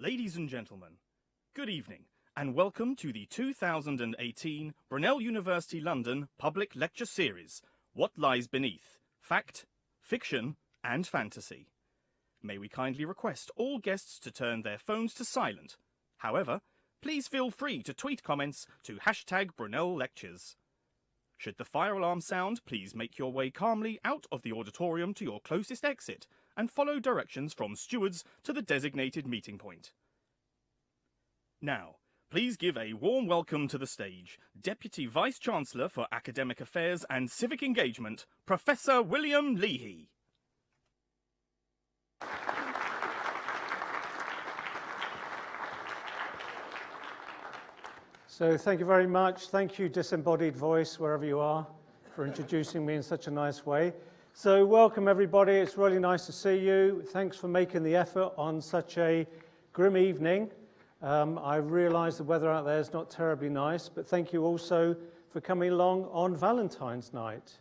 Ladies and gentlemen, good evening and welcome to the 2018 Brunel University London Public Lecture Series, What Lies Beneath? Fact, Fiction and Fantasy. May we kindly request all guests to turn their phones to silent. However, please feel free to tweet comments to #BrunelLectures. Should the fire alarm sound, please make your way calmly out of the auditorium to your closest exit and follow directions from stewards to the designated meeting point. Now, please give a warm welcome to the stage, Deputy Vice-Chancellor for Academic Affairs and Civic Engagement, Professor William Leahy. So thank you very much. Thank you, disembodied voice, wherever you are, for introducing me in such a nice way. So welcome, everybody. It's really nice to see you. Thanks for making the effort on such a grim evening. I realise the weather out there is not terribly nice, but thank you also for coming along on Valentine's night.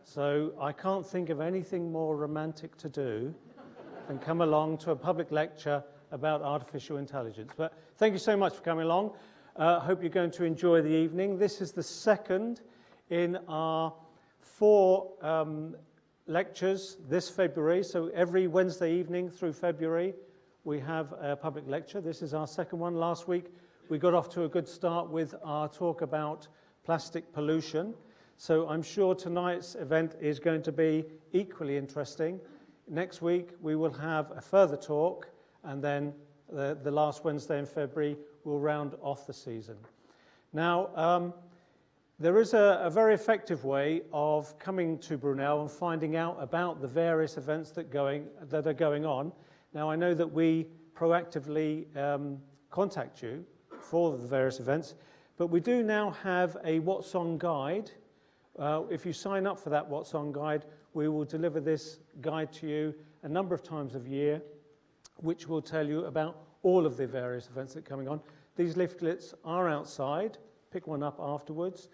So I can't think of anything more romantic to do than come along to a public lecture about artificial intelligence. But thank you so much for coming along. Hope you're going to enjoy the evening. This is the second in our 4 lectures this February. So every Wednesday evening through February, we have a public lecture. This is our second one. Last week, we got off to a good start with our talk about plastic pollution. So I'm sure tonight's event is going to be equally interesting. Next week, we will have a further talk, and then the last Wednesday in February, we'll round off the season. Now, there is a very effective way of coming to Brunel and finding out about the various events that are going on. Now, I know that we proactively contact you for the various events, but we do now have a What's On guide. If you sign up for that What's On guide, we will deliver this guide to you a number of times a year, which will tell you about all of the various events that are coming on. These leaflets are outside. Pick one up afterwards.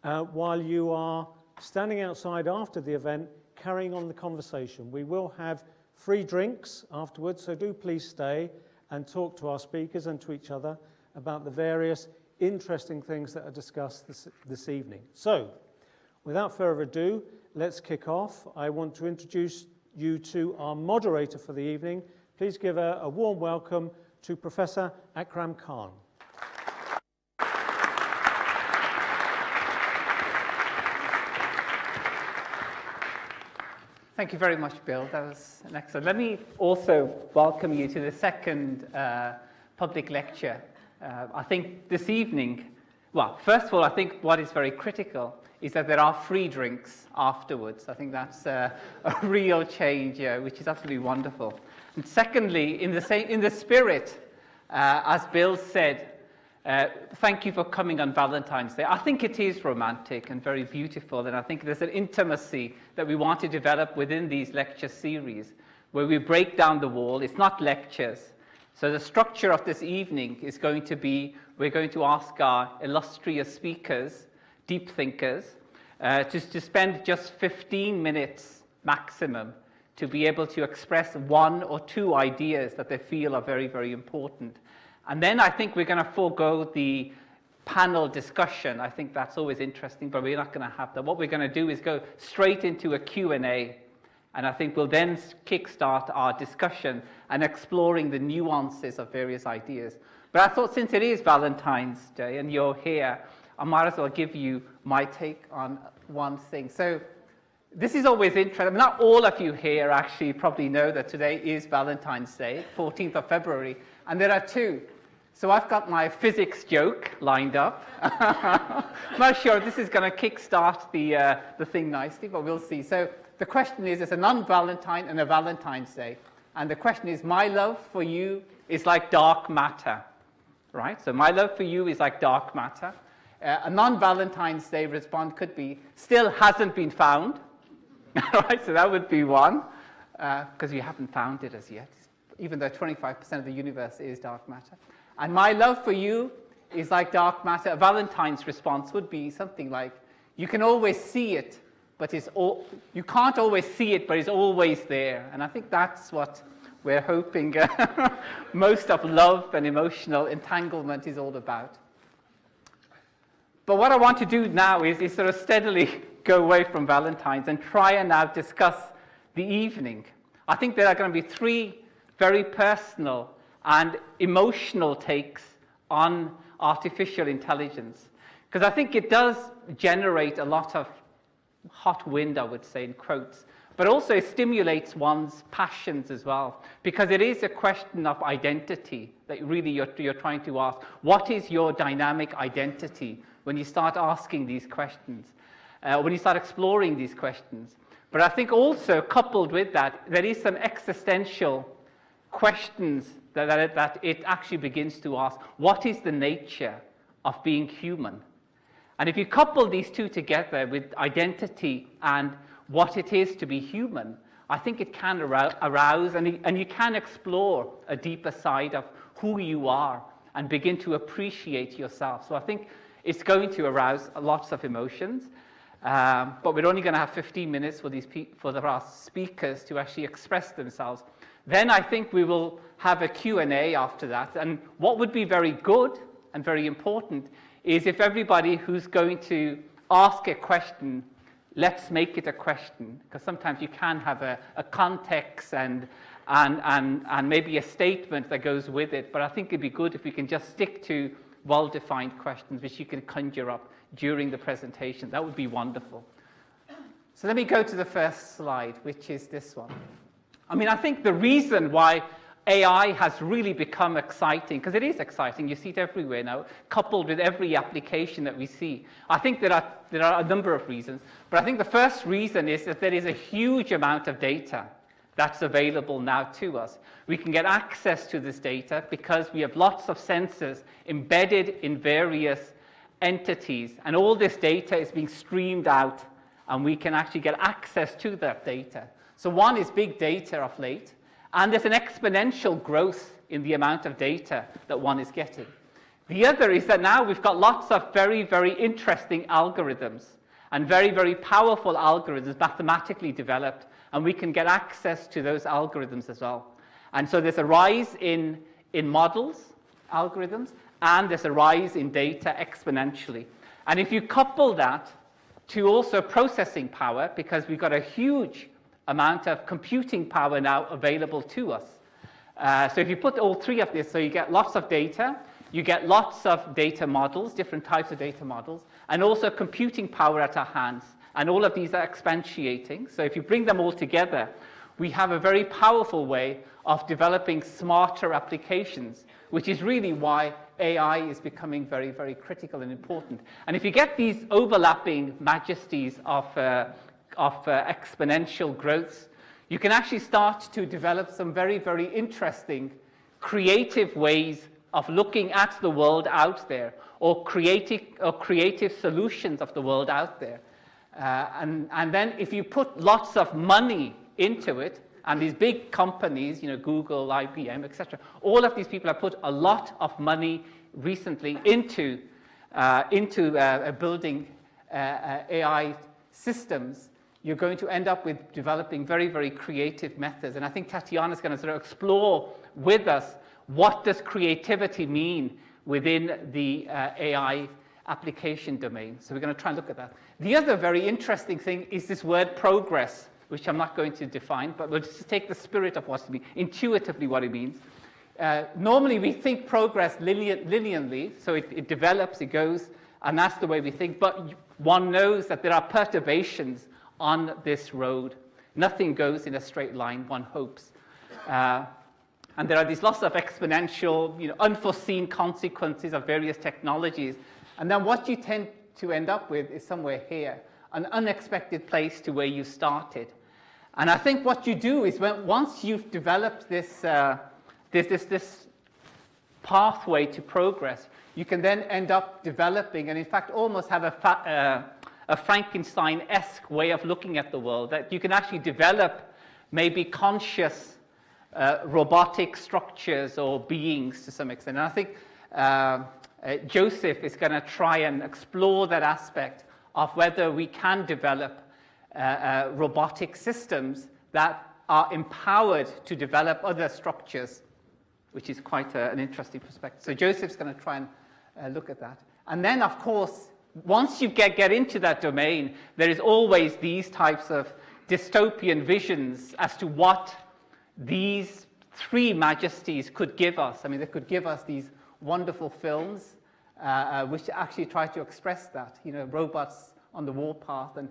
While you are standing outside after the event, carrying on the conversation. We will have free drinks afterwards, so do please stay and talk to our speakers and to each other about the various interesting things that are discussed this evening. So, without further ado, let's kick off. I want to introduce you to our moderator for the evening. Please give a warm welcome to Professor Akram Khan. Thank you very much, Bill. That was an excellent. Let me also welcome you to the second public lecture. I think this evening, well, first of all, I think what is very critical is that there are free drinks afterwards. I think that's a real change, which is absolutely wonderful. And secondly, in the spirit, as Bill said, thank you for coming on Valentine's Day. I think it is romantic and very beautiful, and I think there's an intimacy that we want to develop within these lecture series, where we break down the wall. It's not lectures. So the structure of this evening is going to be, we're going to ask our illustrious speakers, deep thinkers, to spend just 15 minutes maximum to be able to express 1 or 2 ideas that they feel are very, very important. And then I think we're going to forego the panel discussion. I think that's always interesting, but we're not going to have that. What we're going to do is go straight into a Q&A, and I think we'll then kickstart our discussion and exploring the nuances of various ideas. But I thought since it is Valentine's Day and you're here, I might as well give you my take on one thing. So this is always interesting. I mean, not all of you here actually probably know that today is Valentine's Day, 14th of February, and there are 2. So I've got my physics joke lined up. I'm not sure if this is going to kickstart the thing nicely, but we'll see. So the question is, it's a non-Valentine and a Valentine's Day. And the question is, my love for you is like dark matter, right? So my love for you is like dark matter. A non-Valentine's Day response could be, still hasn't been found. Right, so that would be one, because you haven't found it as yet, even though 25% of the universe is dark matter. And my love for you is like dark matter. A Valentine's response would be something like, you can always see it, but you can't always see it, but it's always there. And I think that's what we're hoping most of love and emotional entanglement is all about. But what I want to do now is sort of steadily go away from Valentine's and try and now discuss the evening. I think there are going to be three very personal and emotional takes on artificial intelligence, because I think it does generate a lot of hot wind, I would say, in quotes, but also it stimulates one's passions as well, because it is a question of identity that really you're trying to ask. What is your dynamic identity when you start asking these questions, when you start exploring these questions? But I think also coupled with that, there is some existential questions that it actually begins to ask. What is the nature of being human? And if you couple these two together with identity and what it is to be human, I think it can arouse and you can explore a deeper side of who you are and begin to appreciate yourself. So I think it's going to arouse lots of emotions. But we're only going to have 15 minutes for our speakers to actually express themselves. Then I think we will have a Q&A after that. And what would be very good and very important is if everybody who's going to ask a question, let's make it a question, because sometimes you can have a context and maybe a statement that goes with it. But I think it'd be good if we can just stick to well-defined questions which you can conjure up during the presentation. That would be wonderful. So let me go to the first slide, which is this one. I mean, I think the reason why AI has really become exciting, because it is exciting, you see it everywhere now, coupled with every application that we see. I think there are a number of reasons, but I think the first reason is that there is a huge amount of data that's available now to us. We can get access to this data because we have lots of sensors embedded in various entities, and all this data is being streamed out, and we can actually get access to that data. So one is big data of late, and there's an exponential growth in the amount of data that one is getting. The other is that now we've got lots of very, very interesting algorithms and very, very powerful algorithms mathematically developed, and we can get access to those algorithms as well. And so there's a rise in models, algorithms, and there's a rise in data exponentially. And if you couple that to also processing power, because we've got a huge amount of computing power now available to us. So if you put all three of this, so you get lots of data, you get lots of data models, different types of data models, and also computing power at our hands. And all of these are exponentiating. So if you bring them all together, we have a very powerful way of developing smarter applications, which is really why AI is becoming very, very critical and important. And if you get these overlapping majesties of exponential growth, you can actually start to develop some very, very interesting, creative ways of looking at the world out there, or creative solutions of the world out there. And then if you put lots of money into it, and these big companies, Google, IBM, etc., all of these people have put a lot of money recently into building AI systems, you're going to end up with developing very, very creative methods. And I think Tatiana is going to sort of explore with us what does creativity mean within the AI application domain. So we're going to try and look at that. The other very interesting thing is this word progress, which I'm not going to define, but we'll just take the spirit of what it means, intuitively what it means. Normally we think progress linearly, so it develops, it goes, and that's the way we think, but one knows that there are perturbations on this road. Nothing goes in a straight line, one hopes. And there are these lots of exponential, unforeseen consequences of various technologies. And then what you tend to end up with is somewhere here, an unexpected place to where you started. And I think what you do is once you've developed this pathway to progress, you can then end up developing, and in fact almost have a Frankenstein-esque way of looking at the world, that you can actually develop maybe conscious robotic structures or beings to some extent. And I think Joseph is going to try and explore that aspect of whether we can develop robotic systems that are empowered to develop other structures, which is quite an interesting perspective. So Joseph's going to try and look at that. And then, of course, once you get into that domain, there is always these types of dystopian visions as to what these three majesties could give us. I mean, they could give us these wonderful films which actually try to express that, you know, robots on the warpath and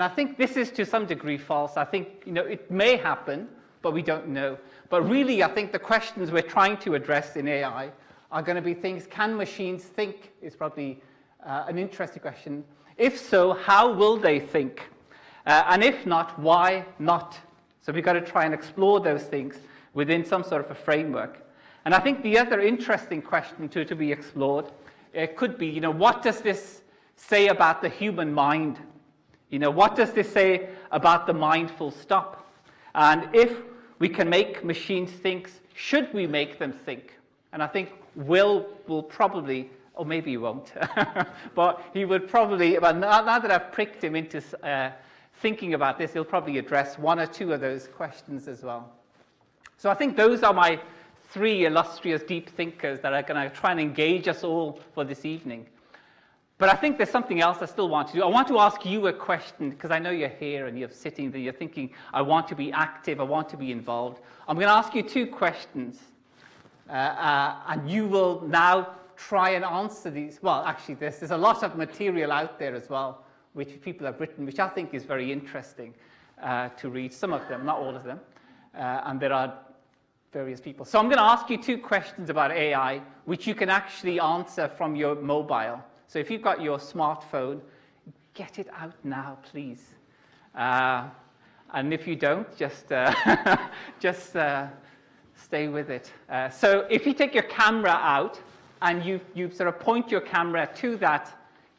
I think this is to some degree false. I think, you know, it may happen, but we don't know. But really, I think the questions we're trying to address in AI are going to be things, can machines think, is probably an interesting question. If so, how will they think? And if not, why not? So we've got to try and explore those things within some sort of a framework. And I think the other interesting question to be explored could be, you know, what does this say about the human mind? You know, what does this say about the mind full stop? And if we can make machines think, should we make them think? And I think Will probably, or maybe he won't, but he would probably, but now that I've pricked him into thinking about this, he'll probably address one or two of those questions as well. So I think those are my three illustrious deep thinkers that are going to try and engage us all for this evening. But I think there's something else I still want to do. I want to ask you a question, because I know you're here and you're sitting there, you're thinking, I want to be active, I want to be involved. I'm going to ask you two questions, and you will now try and answer these. Well, actually, there's a lot of material out there as well, which people have written, which I think is very interesting to read. Some of them, not all of them, and there are various people. So I'm going to ask you two questions about AI, which you can actually answer from your mobile. So if you've got your smartphone, get it out now, please. And if you don't, just stay with it. So if you take your camera out and you sort of point your camera to that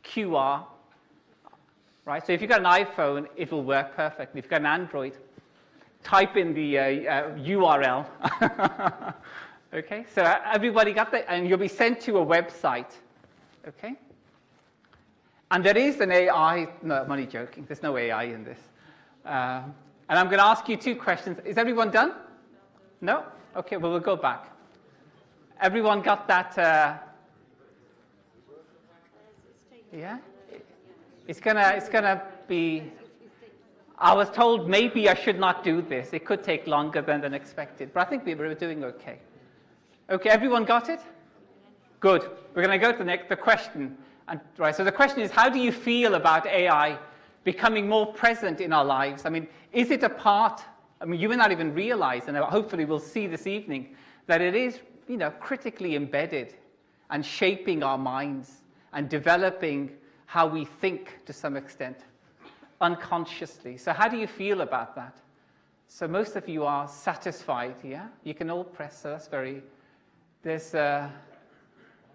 QR, right? So if you've got an iPhone, it will work perfectly. If you've got an Android, type in the URL. Okay, so everybody got that? And you'll be sent to a website. Okay? And there is an AI, no, I'm only joking, there's no AI in this. And I'm going to ask you two questions. Is everyone done? No? Okay, well, we'll go back. Everyone got that? Yeah? It's gonna be, I was told maybe I should not do this. It could take longer than expected, but I think we were doing okay. Okay, everyone got it? Good. We're going to go to the question. And, right, so the question is, how do you feel about AI becoming more present in our lives? I mean, is it a part, I mean, you may not even realize, and hopefully we'll see this evening, that it is, you know, critically embedded and shaping our minds and developing how we think to some extent, unconsciously. So how do you feel about that? So most of you are satisfied, yeah? You can all press, so that's there's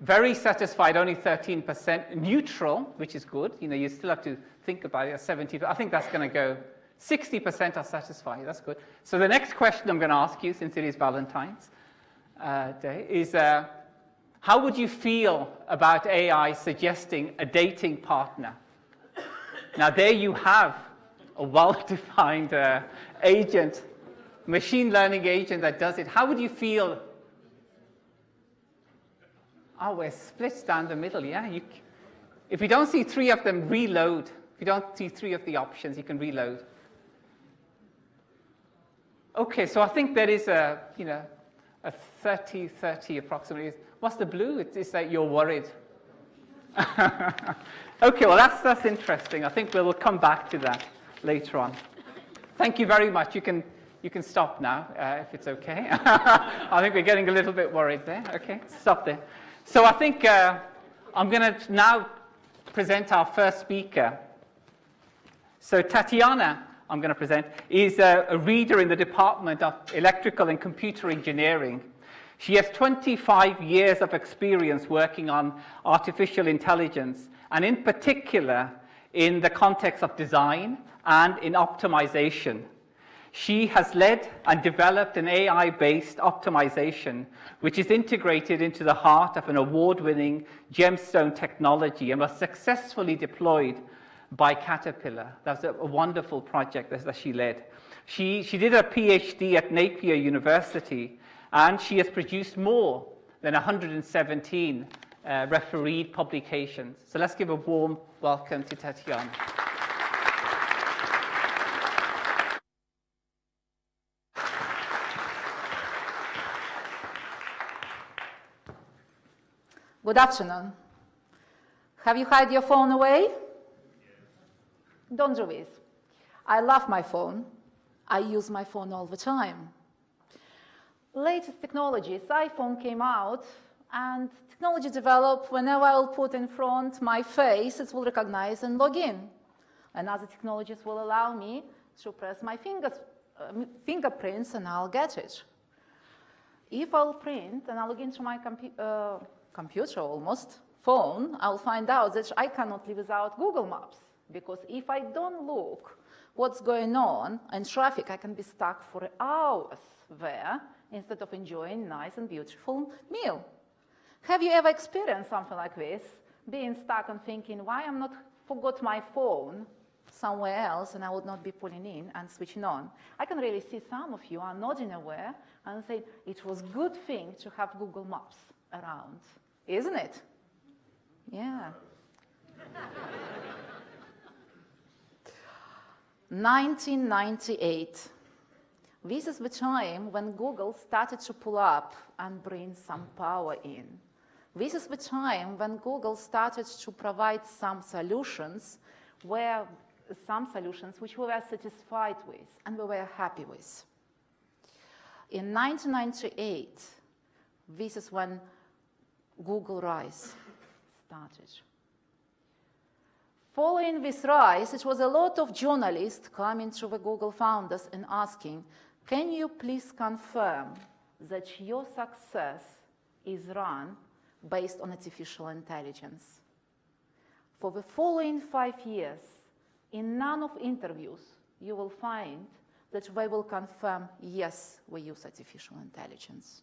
very satisfied, only 13%. Neutral, which is good. You know, you still have to think about it. 70%. I think that's going to go. 60% are satisfied. That's good. So the next question I'm going to ask you, since it is Valentine's Day, is how would you feel about AI suggesting a dating partner? Now, there you have a well-defined agent, machine learning agent that does it. How would you feel? Oh, we're split down the middle, yeah? If you don't see three of them, reload. If you don't see three of the options, you can reload. Okay, so I think there is a 30-30 approximately. What's the blue? It's like you're worried. Okay, well, that's interesting. I think we'll come back to that later on. Thank you very much. You can stop now, if it's okay. I think we're getting a little bit worried there. Okay, stop there. So I think I'm going to now present our first speaker. So Tatiana, I'm going to present, is a reader in the Department of Electrical and Computer Engineering. She has 25 years of experience working on artificial intelligence, and in particular in the context of design and in optimization. She has led and developed an AI-based optimization, which is integrated into the heart of an award-winning gemstone technology and was successfully deployed by Caterpillar. That's a wonderful project that she led. She did a PhD at Napier University, and she has produced more than 117 refereed publications. So let's give a warm welcome to Tatiana. Good afternoon. Have you hid your phone away? Don't do this. I love my phone. I use my phone all the time. Latest technologies, iPhone came out, and technology developed. Whenever I'll put in front my face, it will recognize and log in. And other technologies will allow me to press my fingerprints and I'll get it. If I'll print and I'll log into my computer almost, phone, I'll find out that I cannot live without Google Maps. Because if I don't look what's going on in traffic, I can be stuck for hours there instead of enjoying a nice and beautiful meal. Have you ever experienced something like this? Being stuck and thinking, why I'm not forgot my phone somewhere else and I would not be pulling in and switching on. I can really see some of you are nodding aware and saying, it was a good thing to have Google Maps around, isn't it? Yeah. 1998. This is the time when Google started to pull up and bring some power in. This is the time when Google started to provide some solutions which we were satisfied with and we were happy with. In 1998, this is when Google rise started. Following this rise, it was a lot of journalists coming to the Google founders and asking, can you please confirm that your success is run based on artificial intelligence? For the following 5 years, in none of interviews, you will find that they will confirm, yes, we use artificial intelligence.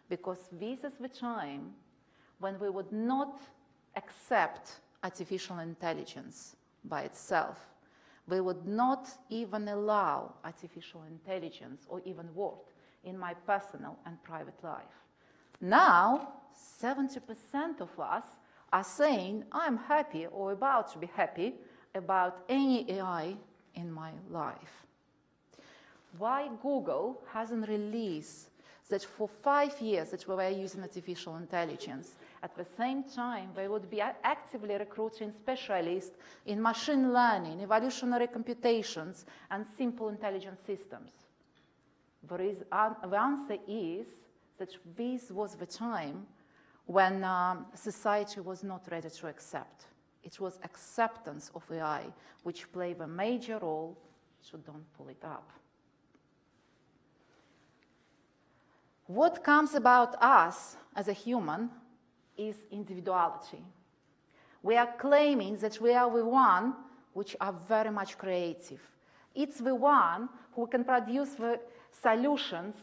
Because this is the time when we would not accept artificial intelligence by itself. We would not even allow artificial intelligence or even word in my personal and private life. Now, 70% of us are saying, I'm happy or about to be happy about any AI in my life. Why Google hasn't released that for 5 years that we were using artificial intelligence, at the same time, they would be actively recruiting specialists in machine learning, evolutionary computations, and simple intelligent systems. The answer is that this was the time when society was not ready to accept. It was acceptance of AI which played a major role, so don't pull it up. What comes about us as a human is individuality. We are claiming that we are the one which are very much creative. It's the one who can produce the solutions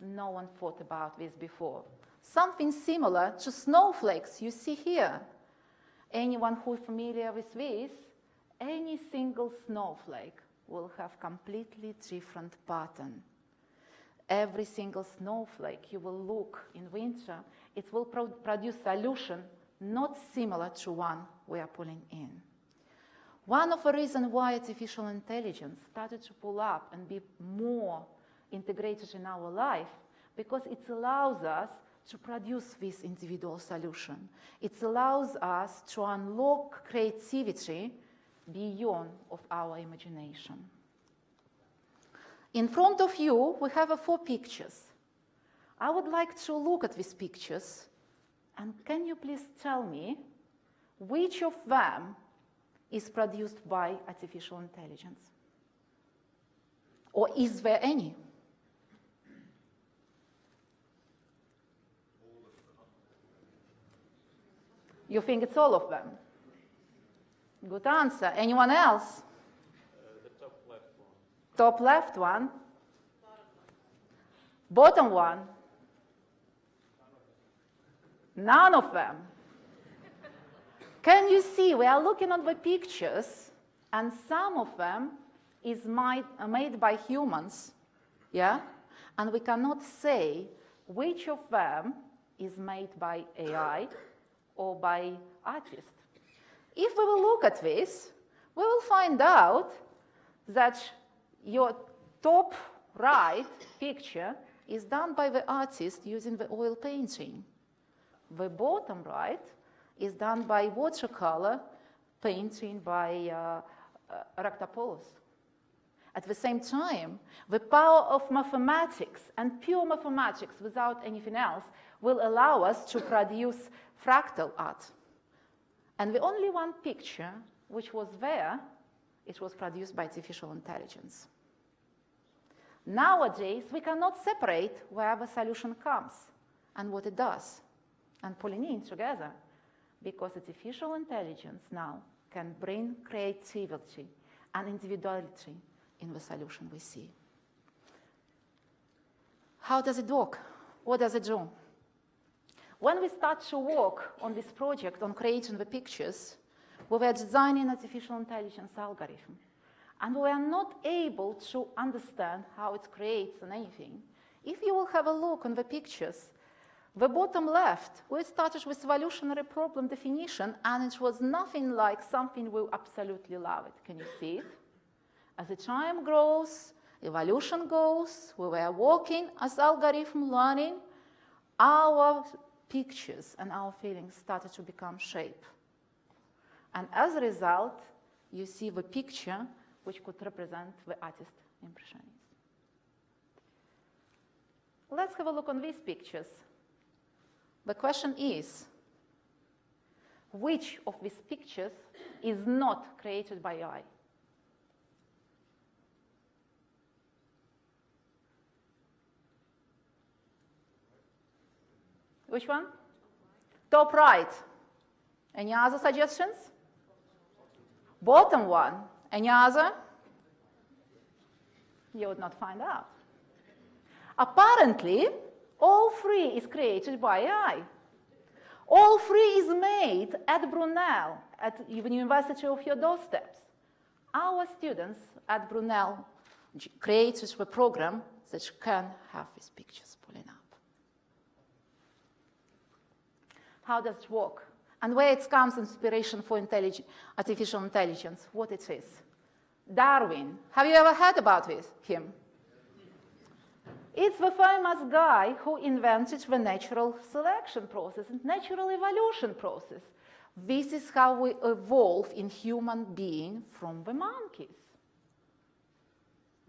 no one thought about this before. Something similar to snowflakes you see here. Anyone who is familiar with this, any single snowflake will have completely different pattern. Every single snowflake you will look in winter, it will produce solution not similar to one we are pulling in. One of the reasons why artificial intelligence started to pull up and be more integrated in our life, because it allows us to produce this individual solution. It allows us to unlock creativity beyond of our imagination. In front of you, we have 4 pictures. I would like to look at these pictures, and can you please tell me which of them is produced by artificial intelligence? Or is there any? You think it's all of them? Good answer. Anyone else? The top left one. Top left one. Bottom one. None of them. Can you see? We are looking at the pictures, and some of them is made by humans, yeah? And we cannot say which of them is made by AI or by artists. If we will look at this, we will find out that your top right picture is done by the artist using the oil painting. The bottom right is done by watercolor painting by Raktopoulos. At the same time, the power of mathematics and pure mathematics without anything else will allow us to produce fractal art. And the only one picture which was there, it was produced by artificial intelligence. Nowadays, we cannot separate where the solution comes and what it does and pulling in together, because artificial intelligence now can bring creativity and individuality in the solution we see. How does it work? What does it do? When we start to work on this project on creating the pictures, we were designing artificial intelligence algorithm. And we are not able to understand how it creates anything. If you will have a look on the pictures, the bottom left, we started with evolutionary problem definition, and it was nothing like something we absolutely love it. Can you see it? As the time grows, evolution goes, we were working as algorithm learning, our pictures and our feelings started to become shape. And as a result, you see the picture which could represent the artist impressionist. Let's have a look on these pictures. The question is, which of these pictures is not created by AI? Which one? Top right. Any other suggestions? Bottom one. Any other? You would not find out. Apparently, all three is created by AI. All three is made at Brunel, at the University of your doorsteps. Our students at Brunel created a program that can have these pictures pulling up. How does it work? And where it comes inspiration for artificial intelligence, what it is. Darwin. Have you ever heard about him? It's the famous guy who invented the natural selection process and natural evolution process. This is how we evolve in human being from the monkeys.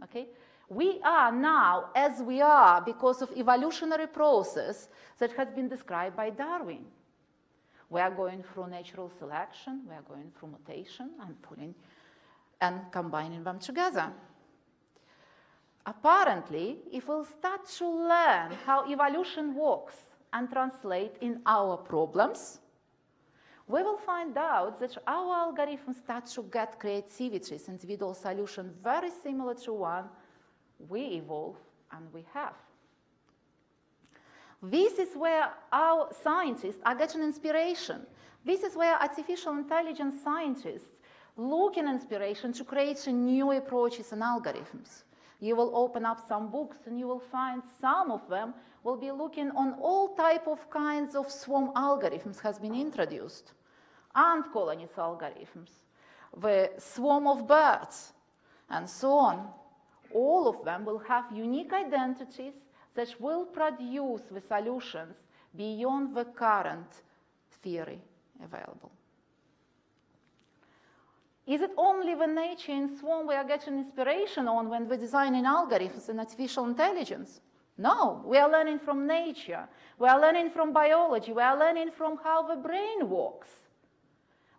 Okay? We are now as we are because of evolutionary process that has been described by Darwin. We are going through natural selection, we are going through mutation and pulling and combining them together. Apparently, if we'll start to learn how evolution works and translate in our problems, we will find out that our algorithms start to get creativities, individual solutions very similar to one we evolve and we have. This is where our scientists are getting inspiration. This is where artificial intelligence scientists look in inspiration to create new approaches and algorithms. You will open up some books and you will find some of them will be looking on all type of kinds of swarm algorithms has been introduced. Ant colonies algorithms, the swarm of birds, and so on. All of them will have unique identities that will produce the solutions beyond the current theory available. Is it only the nature in swarm we are getting inspiration on when we're designing algorithms in artificial intelligence? No, we are learning from nature. We are learning from biology. We are learning from how the brain works.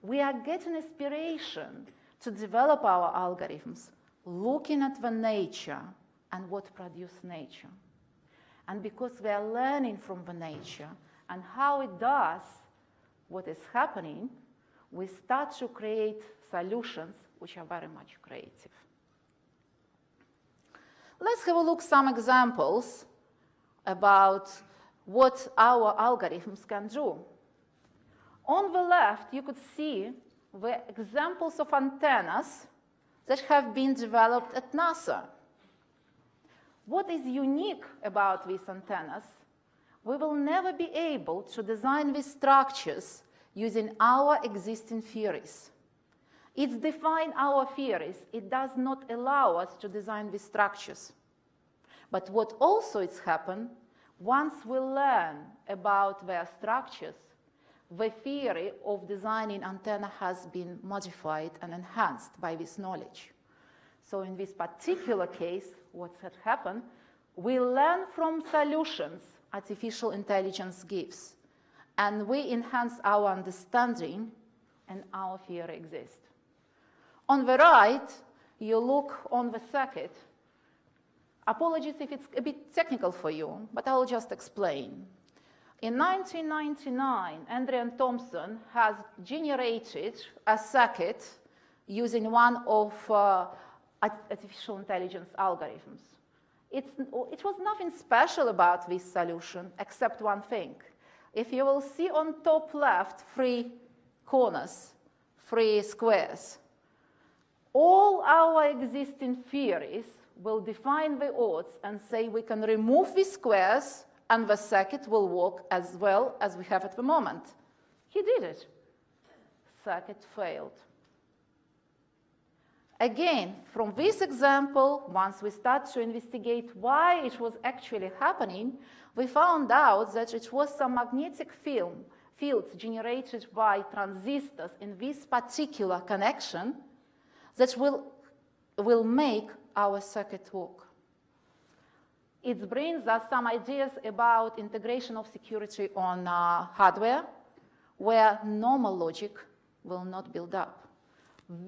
We are getting inspiration to develop our algorithms, looking at the nature and what produces nature. And because we are learning from the nature and how it does what is happening, we start to create solutions which are very much creative. Let's have a look at some examples about what our algorithms can do. On the left, you could see the examples of antennas that have been developed at NASA. What is unique about these antennas? We will never be able to design these structures using our existing theories. It's define our theories. It does not allow us to design these structures. But what also is happened, once we learn about their structures, the theory of designing antenna has been modified and enhanced by this knowledge. So in this particular case, what had happened, we learn from solutions artificial intelligence gives, and we enhance our understanding, and our theory exists. On the right, you look on the circuit. Apologies if it's a bit technical for you, but I'll just explain. In 1999, Andrew and Thompson has generated a circuit using one of artificial intelligence algorithms. It was nothing special about this solution except one thing. If you will see on top left, 3 corners, 3 squares, all our existing theories will define the odds and say we can remove these squares and the circuit will work as well as we have at the moment. He did it. Circuit failed. Again, from this example, once we start to investigate why it was actually happening, we found out that it was some magnetic fields generated by transistors in this particular connection that will make our circuit work. It brings us some ideas about integration of security on hardware, where normal logic will not build up.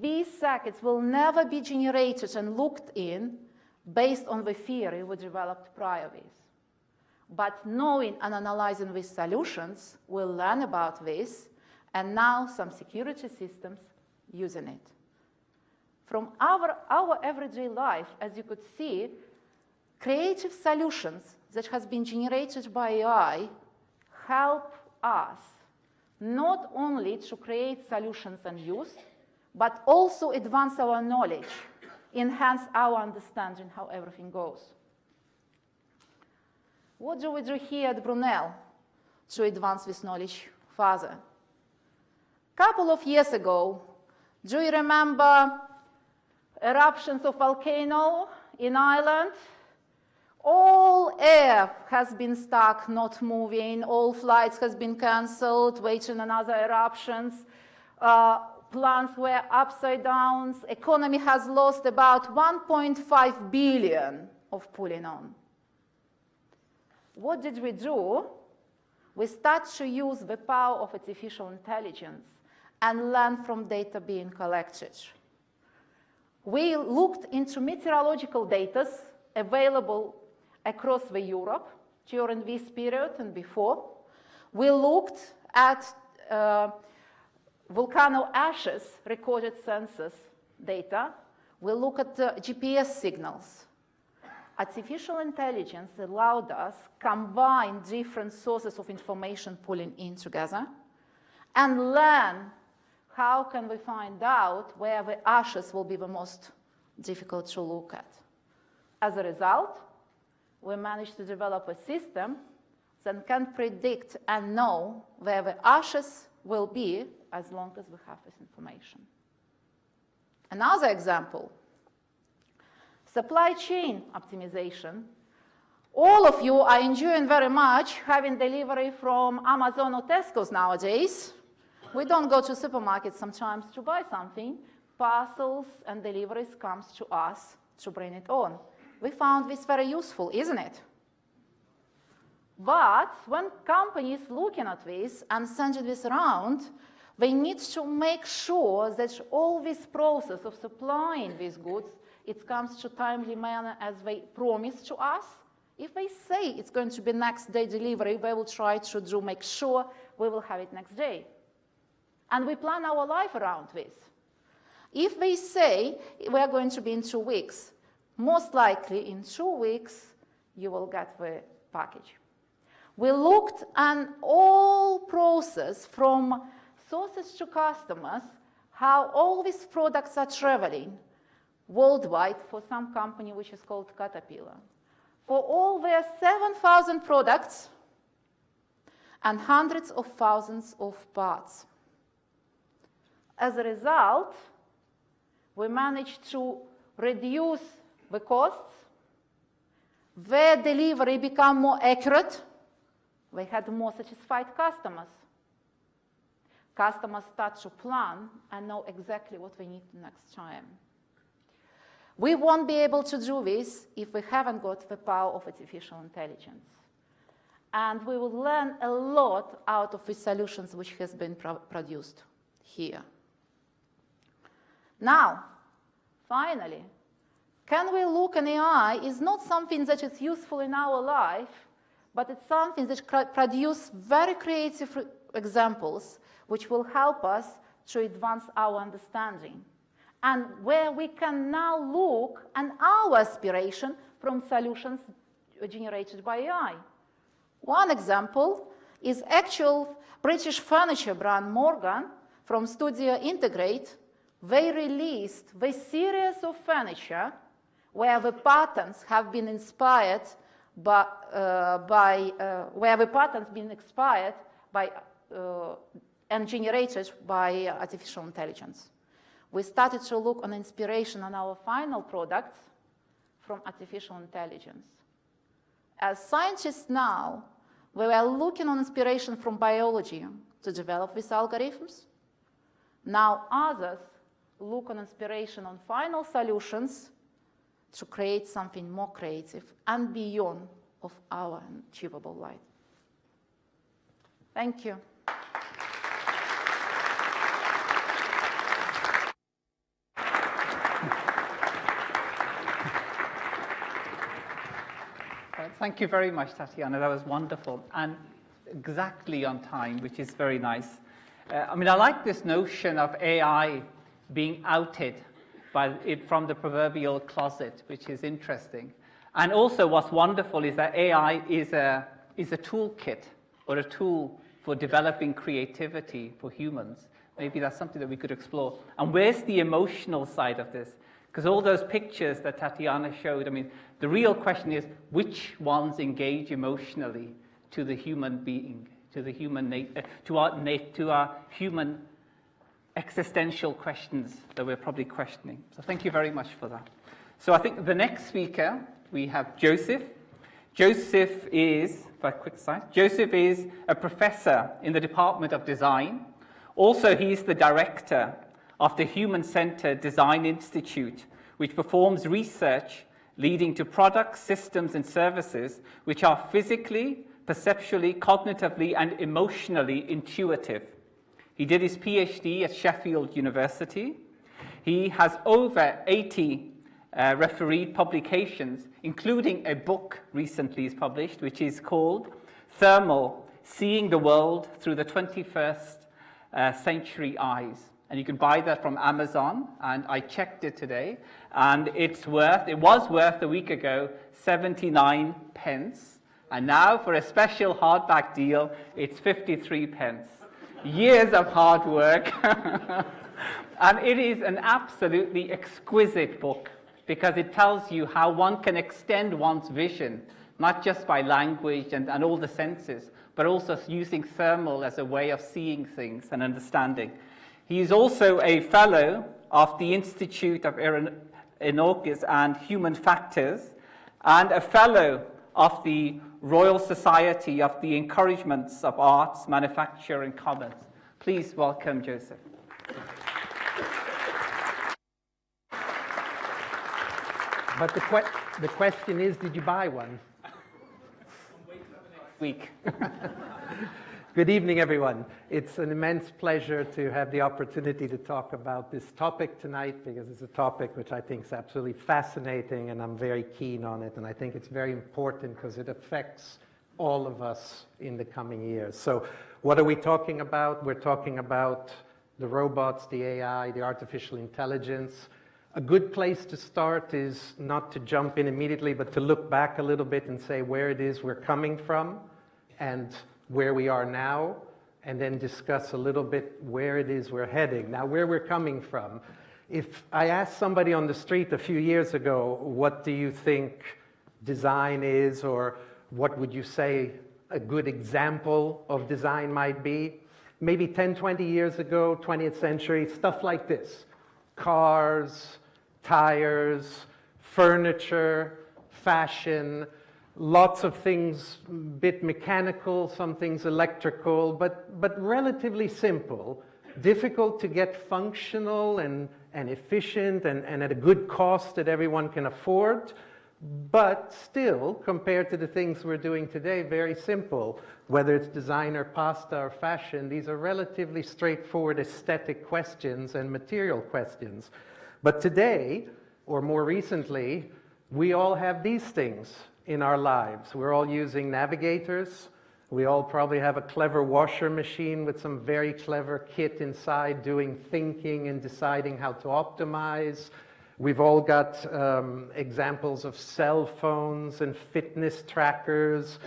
These circuits will never be generated and looked in based on the theory we developed prior to this. But knowing and analyzing these solutions, we'll learn about this, and now some security systems using it. From our everyday life, as you could see, creative solutions that has been generated by AI help us not only to create solutions and use, but also advance our knowledge, enhance our understanding how everything goes. What do we do here at Brunel to advance this knowledge further? A couple of years ago, do you remember eruptions of volcano in Ireland? All air has been stuck, not moving. All flights has been cancelled, waiting another eruptions. Plants were upside down. Economy has lost about 1.5 billion of pulling on. What did we do? We start to use the power of artificial intelligence and learn from data being collected. We looked into meteorological data available across the Europe during this period and before. We looked at volcano ashes recorded census data. We look at the GPS signals. Artificial intelligence allowed us combine different sources of information pulling in together and learn how can we find out where the ashes will be the most difficult to look at. As a result, we managed to develop a system that can predict and know where the ashes will be as long as we have this information. Another example, supply chain optimization. All of you are enjoying very much having delivery from Amazon or Tesco's nowadays. We don't go to supermarkets sometimes to buy something. Parcels and deliveries comes to us to bring it on. We found this very useful, isn't it? But when companies looking at this and sending this around, they need to make sure that all this process of supplying these goods, it comes to timely manner as they promise to us. If they say it's going to be next day delivery, they will try to make sure we will have it next day. And we plan our life around this. If they say we are going to be in 2 weeks, most likely in 2 weeks, you will get the package. We looked at all process from sources to customers, how all these products are traveling, worldwide for some company which is called Caterpillar. For all their 7,000 products and hundreds of thousands of parts. As a result, we managed to reduce the costs. Their delivery became more accurate. They had more satisfied customers. Customers start to plan and know exactly what they need next time. We won't be able to do this if we haven't got the power of artificial intelligence. And we will learn a lot out of the solutions which has been produced here. Now, finally, can we look at AI is not something that is useful in our life, but it's something that produces very creative examples which will help us to advance our understanding, and where we can now look at our aspiration from solutions generated by AI. One example is actual British furniture brand Morgan from Studio Integrate. They released the series of furniture where the patterns have been inspired and generated by artificial intelligence. We started to look on inspiration on our final products from artificial intelligence. As scientists now, we are looking on inspiration from biology to develop these algorithms. Now others look on inspiration on final solutions to create something more creative and beyond of our achievable life. Thank you. Thank you very much, Tatiana. That was wonderful and exactly on time, which is very nice. I like this notion of AI being outed from the proverbial closet, which is interesting. And also what's wonderful is that AI is a toolkit or a tool for developing creativity for humans. Maybe that's something that we could explore. And where's the emotional side of this? Because all those pictures that Tatiana showed, the real question is which ones engage emotionally to the human being, to the human to our human existential questions that we're probably questioning. So thank you very much for that. So I think the next speaker, we have Joseph. Joseph is, for a quick slide, Joseph is a professor in the Department of Design. Also, he's the director of the Human-Centered Design Institute, which performs research leading to products, systems, and services which are physically, perceptually, cognitively, and emotionally intuitive. He did his PhD at Sheffield University. He has over 80 refereed publications, including a book recently he's published, which is called Thermal: Seeing the World Through the 21st Century Eyes. And you can buy that from Amazon, and I checked it today, and it was worth a week ago 79 pence, and now for a special hardback deal, it's 53 pence. Years of hard work. And it is an absolutely exquisite book because it tells you how one can extend one's vision, not just by language and all the senses, but also using thermal as a way of seeing things and understanding. He is also a fellow of the Institute of Aeronautics and Human Factors and a fellow of the Royal Society of the Encouragements of Arts, Manufacture and Commerce. Please welcome Joseph. But the question is, did you buy one? Week. Good evening, everyone. It's an immense pleasure to have the opportunity to talk about this topic tonight because it's a topic which I think is absolutely fascinating and I'm very keen on it. And I think it's very important because it affects all of us in the coming years. So what are we talking about? We're talking about the robots, the AI, the artificial intelligence. A good place to start is not to jump in immediately, but to look back a little bit and say where it is we're coming from and where we are now, and then discuss a little bit where it is we're heading. Now, where we're coming from, If I asked somebody on the street a few years ago, what do you think design is, or what would you say a good example of design might be? Maybe 10, 20 years ago, 20th century, stuff like this. Cars, tires, furniture, fashion, lots of things, a bit mechanical, some things electrical, but relatively simple. Difficult to get functional and efficient and at a good cost that everyone can afford, but still, compared to the things we're doing today, very simple. Whether it's designer, pasta, or fashion, these are relatively straightforward aesthetic questions and material questions. But today, or more recently, we all have these things in our lives. We're all using navigators. We all probably have a clever washer machine with some very clever kit inside doing thinking and deciding how to optimize. We've all got examples of cell phones and fitness trackers.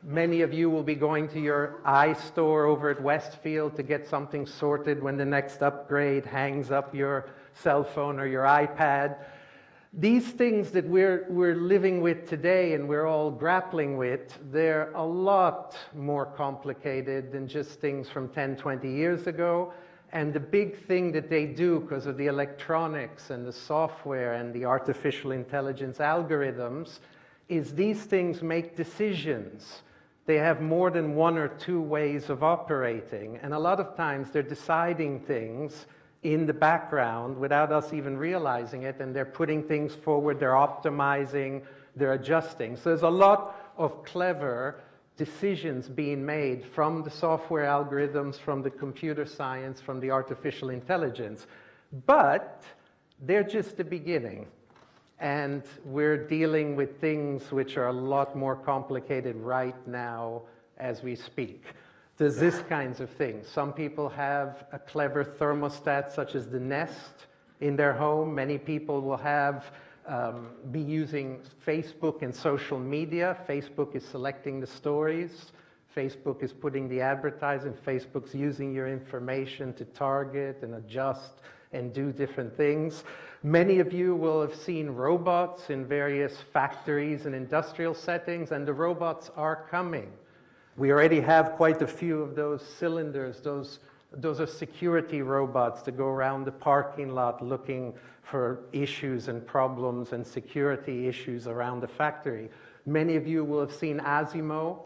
Many of you will be going to your iStore over at Westfield to get something sorted when the next upgrade hangs up your cell phone or your iPad. These things that we're living with today and we're all grappling with, they're a lot more complicated than just things from 10, 20 years ago. And the big thing that they do because of the electronics and the software and the artificial intelligence algorithms is these things make decisions. They have more than one or two ways of operating. And a lot of times they're deciding things in the background without us even realizing it, and they're putting things forward, they're optimizing, they're adjusting. So there's a lot of clever decisions being made from the software algorithms, from the computer science, from the artificial intelligence. But they're just the beginning. And we're dealing with things which are a lot more complicated right now as we speak. There's this kinds of things. Some people have a clever thermostat such as the Nest in their home. Many people will be using Facebook and social media. Facebook is selecting the stories. Facebook is putting the advertising. Facebook's using your information to target and adjust and do different things. Many of you will have seen robots in various factories and industrial settings, and the robots are coming. We already have quite a few of those cylinders. Those are security robots that go around the parking lot looking for issues and problems and security issues around the factory. Many of you will have seen Asimo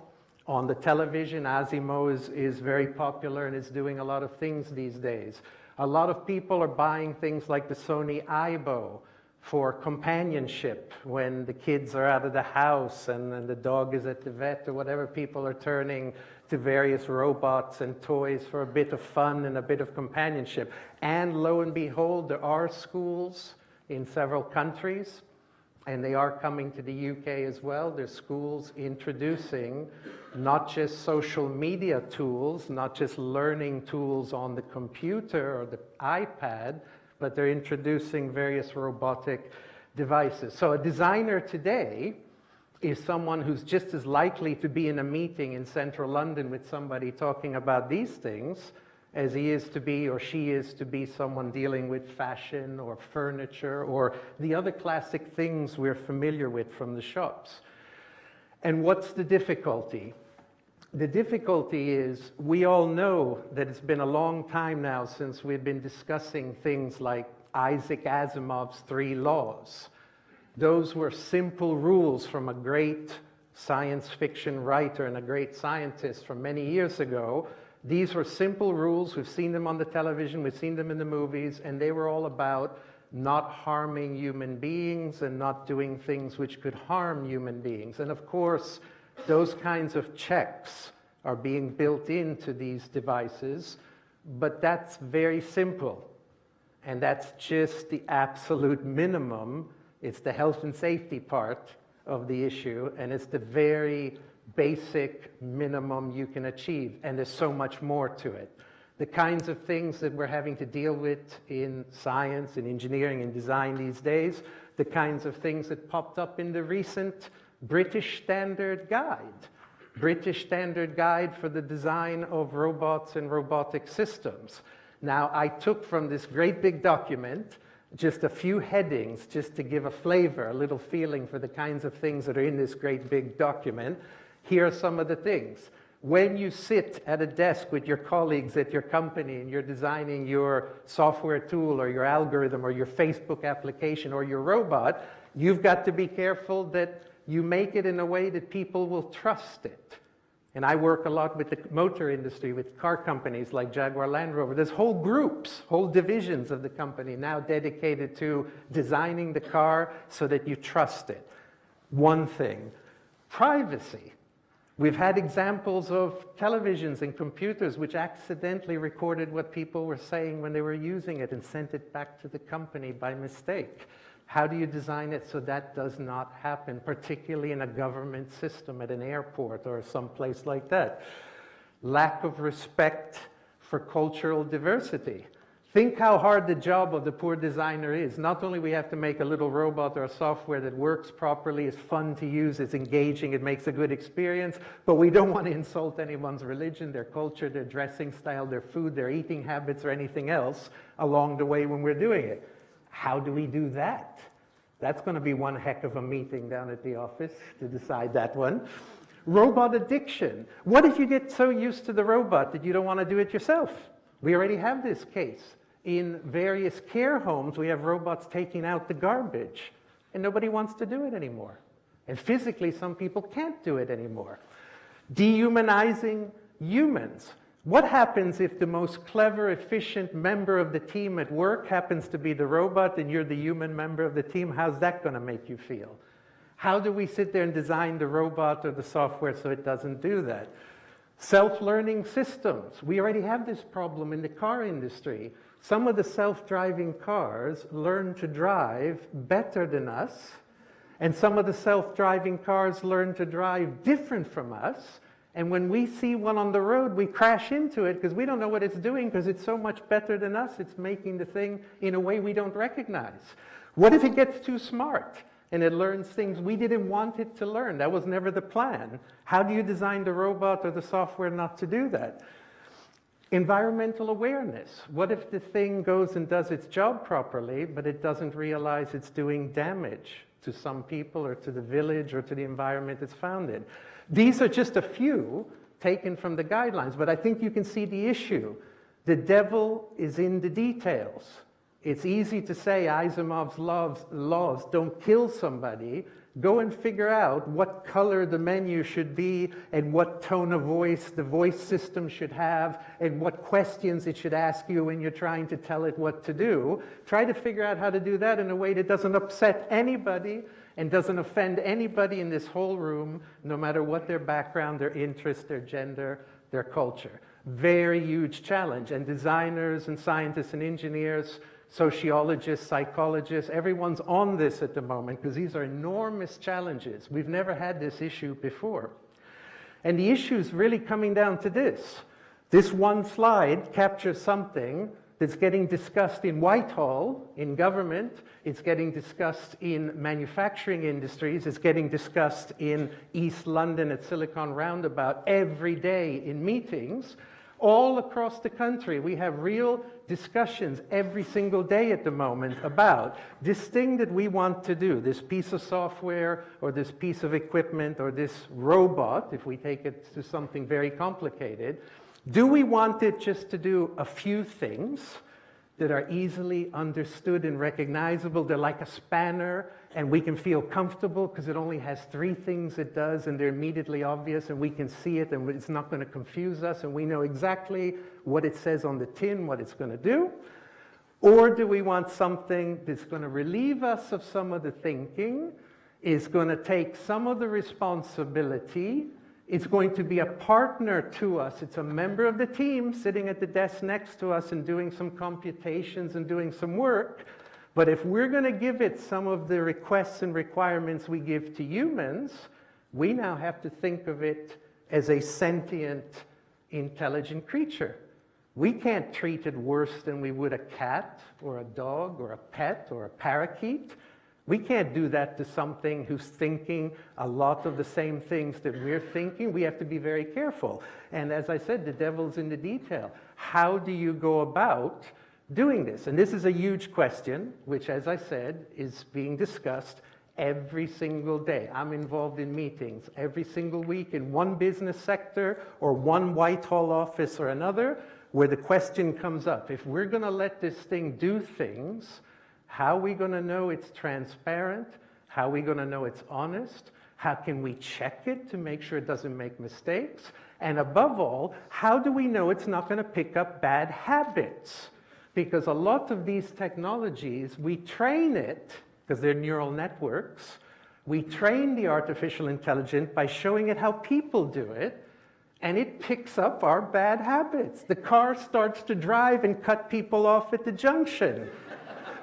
on the television. Asimo is very popular and is doing a lot of things these days. A lot of people are buying things like the Sony Aibo for companionship when the kids are out of the house and the dog is at the vet or whatever. People are turning to various robots and toys for a bit of fun and a bit of companionship. And lo and behold, there are schools in several countries, and they are coming to the UK as well. There's schools introducing not just social media tools, not just learning tools on the computer or the iPad, but they're introducing various robotic devices. So a designer today is someone who's just as likely to be in a meeting in central London with somebody talking about these things as he is to be or she is to be someone dealing with fashion or furniture or the other classic things we're familiar with from the shops. And what's the difficulty? The difficulty is we all know that it's been a long time now since we've been discussing things like Isaac Asimov's 3 laws. Those were simple rules from a great science fiction writer and a great scientist from many years ago. These were simple rules. We've seen them on the television, we've seen them in the movies, and they were all about not harming human beings and not doing things which could harm human beings. And of course, those kinds of checks are being built into these devices, but that's very simple. And that's just the absolute minimum. It's the health and safety part of the issue, and it's the very basic minimum you can achieve. And there's so much more to it. The kinds of things that we're having to deal with in science and engineering and design these days, the kinds of things that popped up in the recent British Standard Guide. British Standard Guide for the design of robots and robotic systems. Now, I took from this great big document just a few headings just to give a flavor, a little feeling for the kinds of things that are in this great big document. Here are some of the things. When you sit at a desk with your colleagues at your company and you're designing your software tool or your algorithm or your Facebook application or your robot, you've got to be careful that you make it in a way that people will trust it. And I work a lot with the motor industry, with car companies like Jaguar Land Rover. There's whole groups, whole divisions of the company now dedicated to designing the car so that you trust it. One thing, privacy. We've had examples of televisions and computers which accidentally recorded what people were saying when they were using it and sent it back to the company by mistake. How do you design it so that does not happen, particularly in a government system at an airport or someplace like that? Lack of respect for cultural diversity. Think how hard the job of the poor designer is. Not only we have to make a little robot or a software that works properly, is fun to use, it's engaging, it makes a good experience, but we don't want to insult anyone's religion, their culture, their dressing style, their food, their eating habits, or anything else along the way when we're doing it. How do we do that? That's going to be one heck of a meeting down at the office to decide that one. Robot addiction. What if you get so used to the robot that you don't want to do it yourself? We already have this case. In various care homes, we have robots taking out the garbage, and nobody wants to do it anymore. And physically, some people can't do it anymore. Dehumanizing humans. What happens if the most clever, efficient member of the team at work happens to be the robot and you're the human member of the team? How's that going to make you feel? How do we sit there and design the robot or the software so it doesn't do that? Self-learning systems. We already have this problem in the car industry. Some of the self-driving cars learn to drive better than us, and some of the self-driving cars learn to drive different from us. And when we see one on the road, we crash into it because we don't know what it's doing because it's so much better than us. It's making the thing in a way we don't recognize. What if it gets too smart and it learns things we didn't want it to learn? That was never the plan. How do you design the robot or the software not to do that? Environmental awareness. What if the thing goes and does its job properly, but it doesn't realize it's doing damage to some people or to the village or to the environment it's found in? These are just a few taken from the guidelines, but I think you can see the issue. The devil is in the details. It's easy to say Asimov's laws don't kill somebody. Go and figure out what color the menu should be and what tone of voice the voice system should have and what questions it should ask you when you're trying to tell it what to do. Try to figure out how to do that in a way that doesn't upset anybody and doesn't offend anybody in this whole room, no matter what their background, their interest, their gender, their culture. Very huge challenge. And designers and scientists and engineers, sociologists, psychologists, everyone's on this at the moment because these are enormous challenges. We've never had this issue before. And the issue is really coming down to this. This one slide captures something that's getting discussed in Whitehall, in government, it's getting discussed in manufacturing industries, it's getting discussed in East London at Silicon Roundabout every day in meetings. All across the country, we have real discussions every single day at the moment about this thing that we want to do, this piece of software or this piece of equipment or this robot, if we take it to something very complicated. Do we want it just to do a few things that are easily understood and recognizable? They're like a spanner, and we can feel comfortable because it only has 3 things it does, and they're immediately obvious, and we can see it, and it's not going to confuse us, and we know exactly what it says on the tin, what it's going to do? Or do we want something that's going to relieve us of some of the thinking, is going to take some of the responsibility, it's going to be a partner to us. It's a member of the team sitting at the desk next to us and doing some computations and doing some work. But if we're going to give it some of the requests and requirements we give to humans, we now have to think of it as a sentient, intelligent creature. We can't treat it worse than we would a cat or a dog or a pet or a parakeet. We can't do that to something who's thinking a lot of the same things that we're thinking. We have to be very careful. And as I said, the devil's in the detail. How do you go about doing this? And this is a huge question, which, as I said, is being discussed every single day. I'm involved in meetings every single week in one business sector or one Whitehall office or another, where the question comes up, if we're going to let this thing do things, how are we going to know it's transparent? How are we going to know it's honest? How can we check it to make sure it doesn't make mistakes? And above all, how do we know it's not going to pick up bad habits? Because a lot of these technologies, we train it, because they're neural networks, we train the artificial intelligence by showing it how people do it, and it picks up our bad habits. The car starts to drive and cut people off at the junction.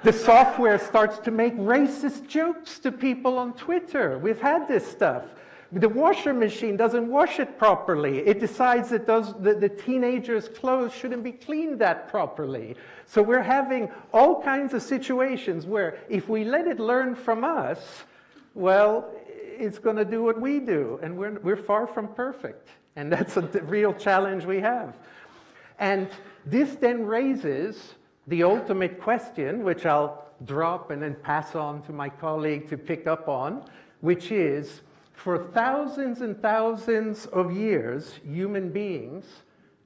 The software starts to make racist jokes to people on Twitter. We've had this stuff. The washer machine doesn't wash it properly. It decides that the teenagers' clothes shouldn't be cleaned that properly. So we're having all kinds of situations where if we let it learn from us, well, it's going to do what we do. And we're far from perfect. And that's a real challenge we have. And this then raises the ultimate question, which I'll drop and then pass on to my colleague to pick up on, which is, for thousands and thousands of years, human beings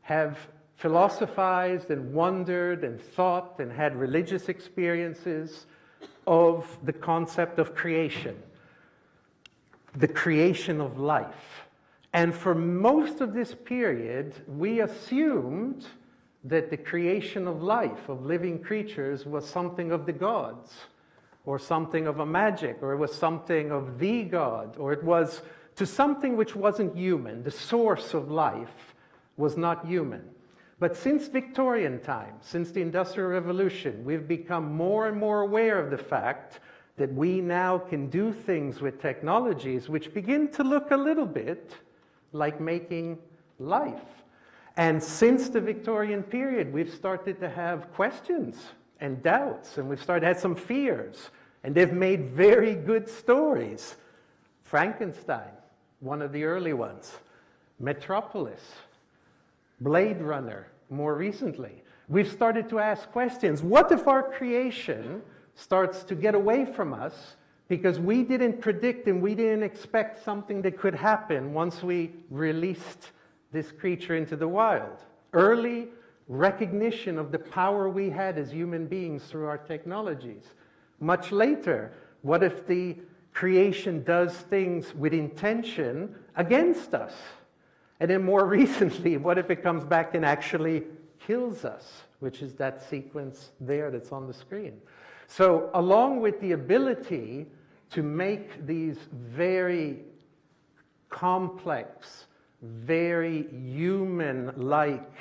have philosophized and wondered and thought and had religious experiences of the concept of creation, the creation of life. And for most of this period, we assumed that the creation of life, of living creatures, was something of the gods, or something of a magic, or it was something of the God, or it was to something which wasn't human. The source of life was not human. But since Victorian times, since the Industrial Revolution, we've become more and more aware of the fact that we now can do things with technologies which begin to look a little bit like making life. And since the Victorian period, we've started to have questions and doubts, and we've started to have some fears, and they've made very good stories. Frankenstein, one of the early ones. Metropolis. Blade Runner, more recently. We've started to ask questions. What if our creation starts to get away from us because we didn't predict and we didn't expect something that could happen once we released this creature into the wild? Early recognition of the power we had as human beings through our technologies. Much later, what if the creation does things with intention against us? And then more recently, what if it comes back and actually kills us, which is that sequence there that's on the screen. So along with the ability to make these very complex, very human-like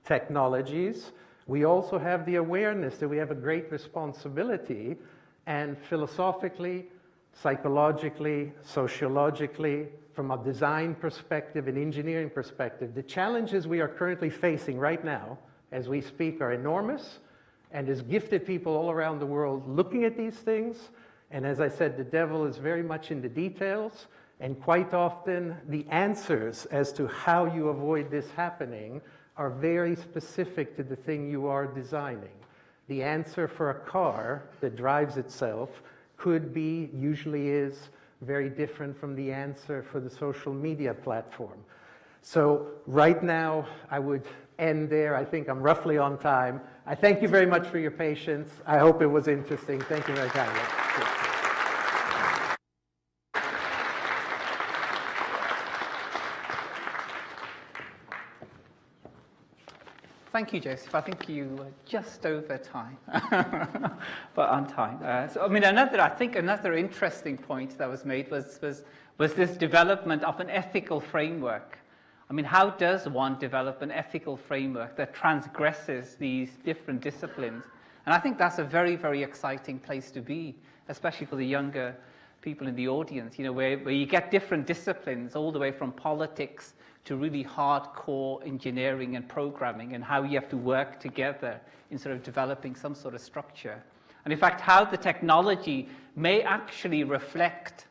technologies, we also have the awareness that we have a great responsibility, and philosophically, psychologically, sociologically, from a design perspective, an engineering perspective, the challenges we are currently facing right now as we speak are enormous, and there's gifted people all around the world looking at these things. And as I said, the devil is very much in the details, and quite often the answers as to how you avoid this happening are very specific to the thing you are designing. The answer for a car that drives itself could be, usually is, very different from the answer for the social media platform. So right now, I would end there. I think I'm roughly on time. I thank you very much for your patience. I hope it was interesting. Thank you very kindly. Thank you, Joseph. I think you were just over time, but on time. So, I mean, another interesting point that was made was this development of an ethical framework. I mean, how does one develop an ethical framework that transgresses these different disciplines? And I think that's a very, very exciting place to be, especially for the younger people in the audience, you know, where you get different disciplines all the way from politics to really hardcore engineering and programming, and how you have to work together in sort of developing some sort of structure. And in fact, how the technology may actually reflect,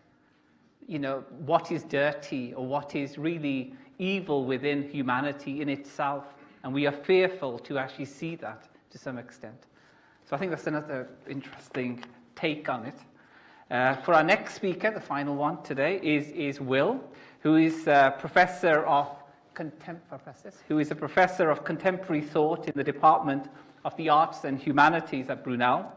you know, what is dirty or what is really evil within humanity in itself. And we are fearful to actually see that to some extent. So I think that's another interesting take on it. For our next speaker, the final one today, is Will, who is a professor of contemporary thought in the Department of the Arts and Humanities at Brunel.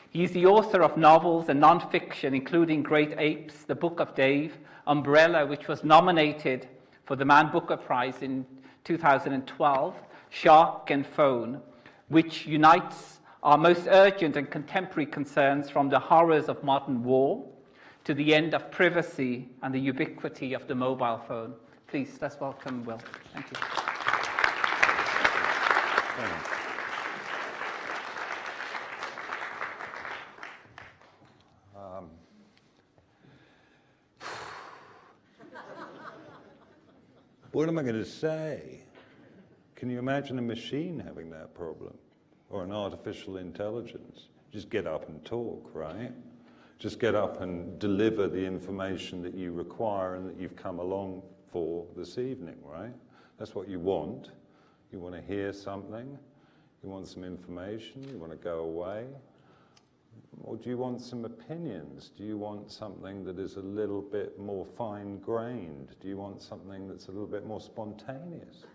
He is the author of novels and non-fiction, including Great Apes, The Book of Dave, Umbrella, which was nominated for the Man Booker Prize in 2012, Shark and Phone, which unites our most urgent and contemporary concerns from the horrors of modern war to the end of privacy and the ubiquity of the mobile phone. Please, let's welcome Will. Thank you. What am I going to say? Can you imagine a machine having that problem? Or an artificial intelligence? Just get up and talk, right? Just get up and deliver the information that you require and that you've come along for this evening, right? That's what you want. You want to hear something, you want some information, you want to go away. Or do you want some opinions? Do you want something that is a little bit more fine-grained? Do you want something that's a little bit more spontaneous?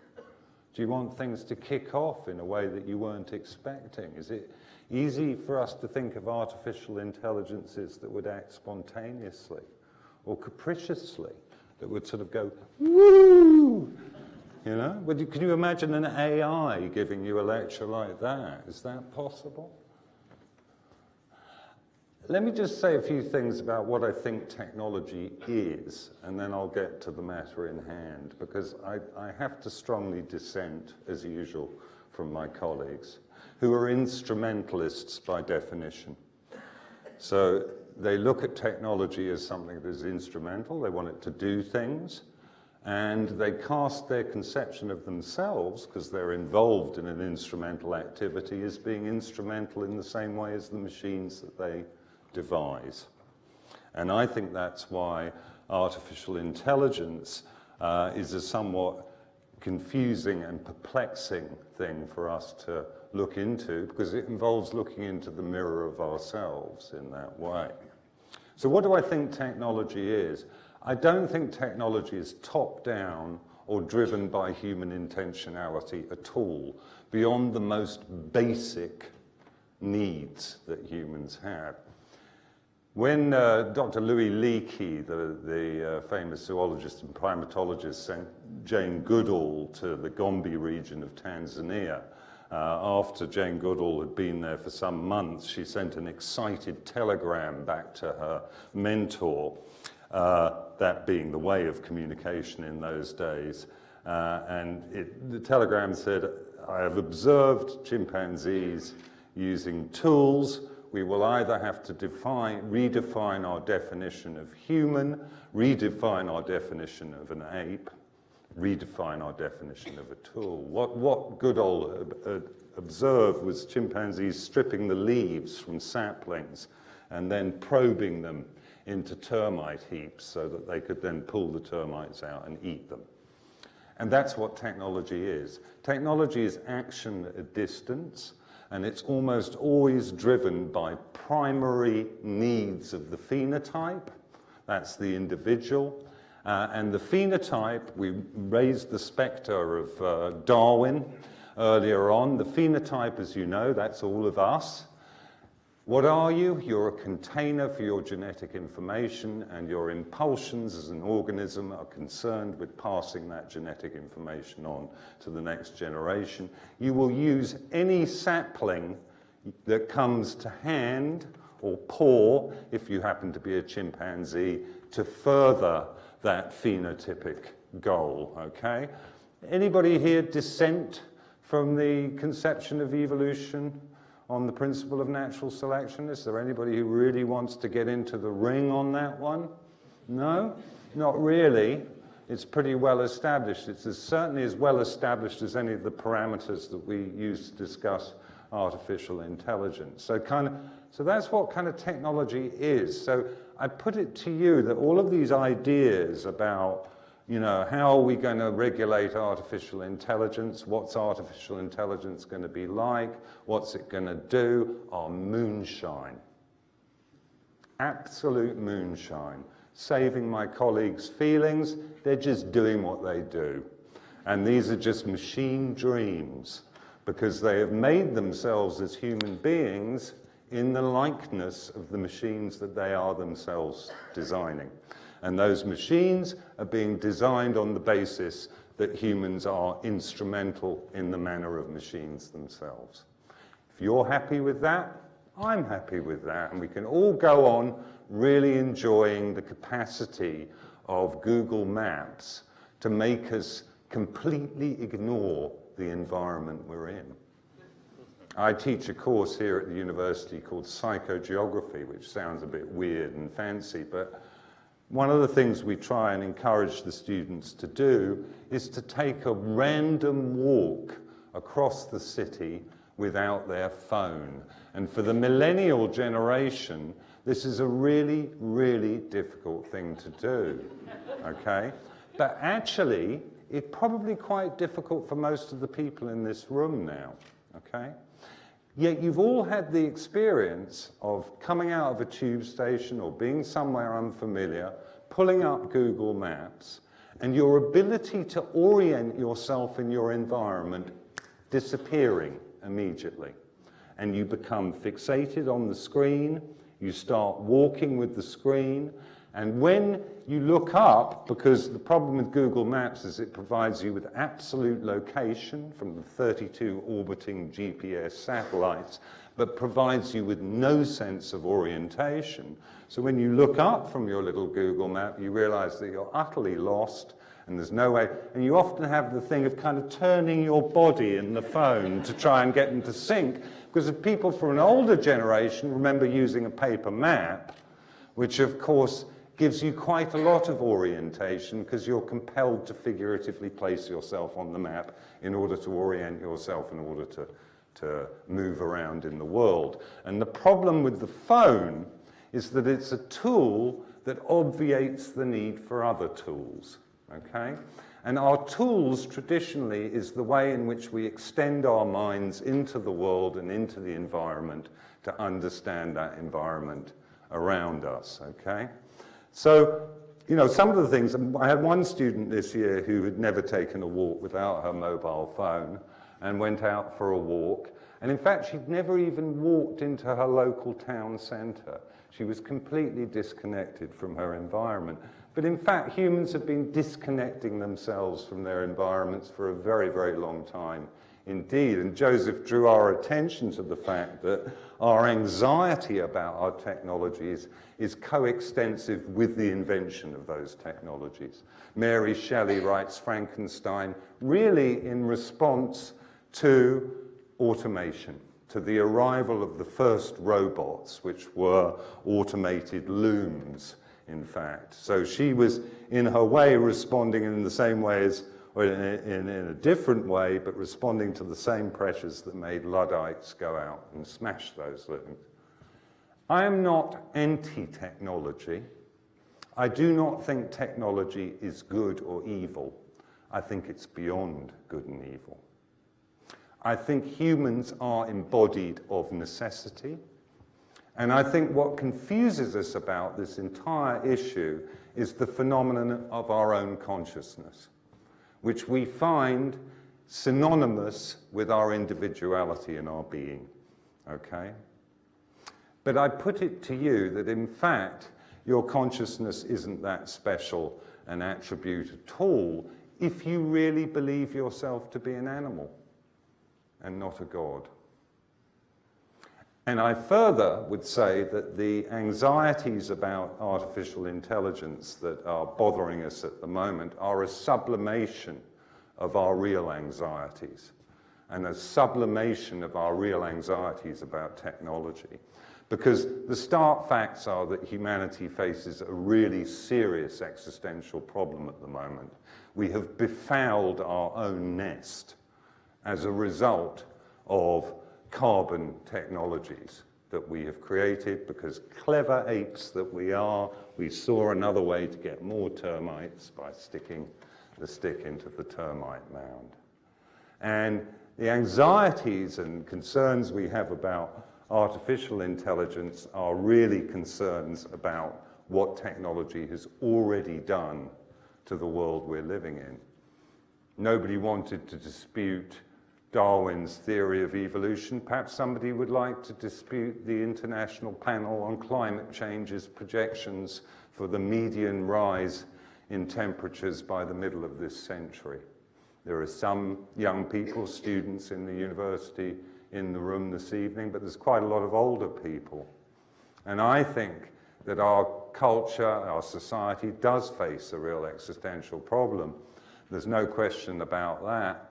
Do you want things to kick off in a way that you weren't expecting? Is it easy for us to think of artificial intelligences that would act spontaneously or capriciously, that would sort of go, woo! You know? Can you imagine an AI giving you a lecture like that? Is that possible? Let me just say a few things about what I think technology is, and then I'll get to the matter in hand, because I have to strongly dissent, as usual, from my colleagues, who are instrumentalists by definition. So they look at technology as something that is instrumental, they want it to do things, and they cast their conception of themselves, because they're involved in an instrumental activity, as being instrumental in the same way as the machines that they devise. And I think that's why artificial intelligence is a somewhat confusing and perplexing thing for us to look into, because it involves looking into the mirror of ourselves in that way. So what do I think technology is? I don't think technology is top-down or driven by human intentionality at all, beyond the most basic needs that humans have. When Dr. Louis Leakey, the famous zoologist and primatologist, sent Jane Goodall to the Gombe region of Tanzania, after Jane Goodall had been there for some months, she sent an excited telegram back to her mentor, that being the way of communication in those days. The telegram said, "I have observed chimpanzees using tools. We will either have to redefine our definition of human, redefine our definition of an ape, redefine our definition of a tool." What Goodall observed was chimpanzees stripping the leaves from saplings and then probing them into termite heaps so that they could then pull the termites out and eat them. And that's what technology is. Technology is action at a distance, and it's almost always driven by primary needs of the phenotype. That's the individual. And the phenotype, we raised the specter of Darwin earlier on. The phenotype, as you know, that's all of us. What are you? You're a container for your genetic information, and your impulsions as an organism are concerned with passing that genetic information on to the next generation. You will use any sapling that comes to hand or paw, if you happen to be a chimpanzee, to further that phenotypic goal, okay? Anybody here dissent from the conception of evolution on the principle of natural selection? Is there anybody who really wants to get into the ring on that one? No? Not really. It's pretty well established. It's certainly as well established as any of the parameters that we use to discuss artificial intelligence. So that's what kind of technology is. So I put it to you that all of these ideas about, You know, how are we going to regulate artificial intelligence? What's artificial intelligence going to be like? What's it going to do? Are moonshine. Absolute moonshine. Saving my colleagues' feelings, they're just doing what they do. And these are just machine dreams, because they have made themselves as human beings in the likeness of the machines that they are themselves designing. And those machines are being designed on the basis that humans are instrumental in the manner of machines themselves. If you're happy with that, I'm happy with that. And we can all go on really enjoying the capacity of Google Maps to make us completely ignore the environment we're in. I teach a course here at the university called Psychogeography, which sounds a bit weird and fancy, but one of the things we try and encourage the students to do is to take a random walk across the city without their phone. And for the millennial generation, this is a really, really difficult thing to do, okay? But actually, it's probably quite difficult for most of the people in this room now, okay? Yet you've all had the experience of coming out of a tube station or being somewhere unfamiliar, pulling up Google Maps, and your ability to orient yourself in your environment disappearing immediately. And you become fixated on the screen, you start walking with the screen, and when you look up, because the problem with Google Maps is it provides you with absolute location from the 32 orbiting GPS satellites, but provides you with no sense of orientation. So when you look up from your little Google map, you realize that you're utterly lost and there's no way, and you often have the thing of kind of turning your body in the phone to try and get them to sync, because if people from an older generation remember using a paper map, which of course gives you quite a lot of orientation because you're compelled to figuratively place yourself on the map in order to orient yourself, in order to move around in the world. And the problem with the phone is that it's a tool that obviates the need for other tools, okay? And our tools traditionally is the way in which we extend our minds into the world and into the environment to understand that environment around us, okay? So, you know, some of the things, I had one student this year who had never taken a walk without her mobile phone and went out for a walk. And in fact, she'd never even walked into her local town centre. She was completely disconnected from her environment. But in fact, humans have been disconnecting themselves from their environments for a very, very long time indeed. And Joseph drew our attention to the fact that our anxiety about our technologies is coextensive with the invention of those technologies. Mary Shelley writes Frankenstein really in response to automation, to the arrival of the first robots, which were automated looms, in fact. So she was, in her way, responding in the same way as, or in a different way, but responding to the same pressures that made Luddites go out and smash those looms. I am not anti-technology. I do not think technology is good or evil. I think it's beyond good and evil. I think humans are embodied of necessity. And I think what confuses us about this entire issue is the phenomenon of our own consciousness, which we find synonymous with our individuality and our being, okay? But I put it to you that in fact, your consciousness isn't that special an attribute at all if you really believe yourself to be an animal and not a god. And I further would say that the anxieties about artificial intelligence that are bothering us at the moment are a sublimation of our real anxieties, and a sublimation of our real anxieties about technology. Because the stark facts are that humanity faces a really serious existential problem at the moment. We have befouled our own nest as a result of carbon technologies, that we have created, because clever apes that we are, we saw another way to get more termites by sticking the stick into the termite mound. And the anxieties and concerns we have about artificial intelligence are really concerns about what technology has already done to the world we're living in. Nobody wanted to dispute Darwin's theory of evolution. Perhaps somebody would like to dispute the International Panel on Climate Change's projections for the median rise in temperatures by the middle of this century. There are some young people, students in the university in the room this evening, but there's quite a lot of older people. And I think that our culture, our society does face a real existential problem. There's no question about that.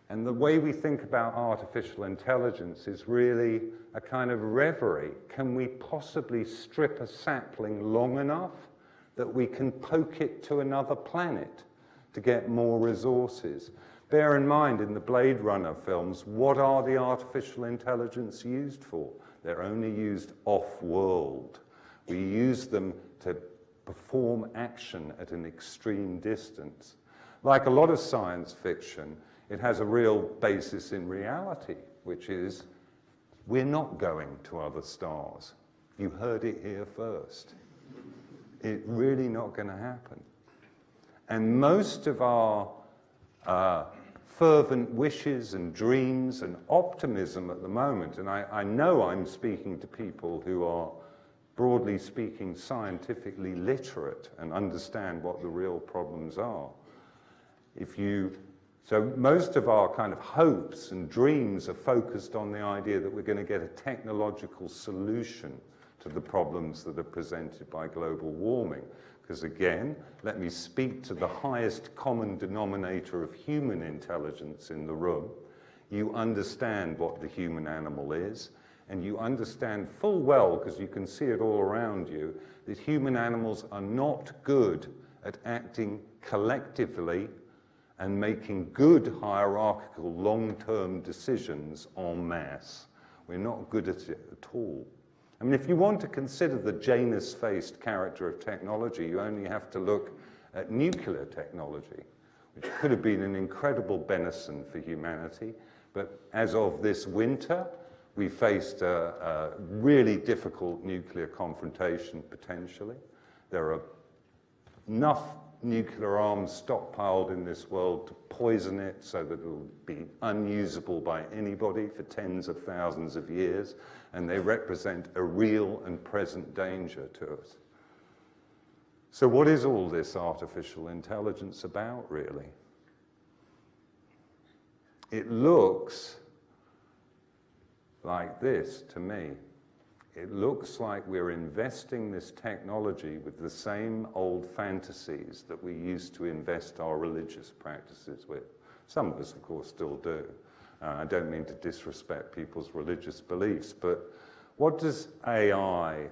And the way we think about artificial intelligence is really a kind of reverie. Can we possibly strip a sapling long enough that we can poke it to another planet to get more resources? Bear in mind, in the Blade Runner films, what are the artificial intelligence used for? They're only used off-world. We use them to perform action at an extreme distance. Like a lot of science fiction, it has a real basis in reality, which is we're not going to other stars. You heard it here first. It's really not going to happen. And most of our fervent wishes and dreams and optimism at the moment, and I know I'm speaking to people who are, broadly speaking, scientifically literate and understand what the real problems are. So most of our kind of hopes and dreams are focused on the idea that we're going to get a technological solution to the problems that are presented by global warming. Because again, let me speak to the highest common denominator of human intelligence in the room. You understand what the human animal is, and you understand full well, because you can see it all around you, that human animals are not good at acting collectively and making good hierarchical long-term decisions en masse. We're not good at it at all. I mean, if you want to consider the Janus-faced character of technology, you only have to look at nuclear technology, which could have been an incredible benison for humanity. But as of this winter, we faced a really difficult nuclear confrontation, potentially. There are enough nuclear arms stockpiled in this world to poison it so that it will be unusable by anybody for tens of thousands of years, and they represent a real and present danger to us. So what is all this artificial intelligence about, really? It looks like this to me. It looks like we're investing this technology with the same old fantasies that we used to invest our religious practices with. Some of us, of course, still do. I don't mean to disrespect people's religious beliefs, but what does AI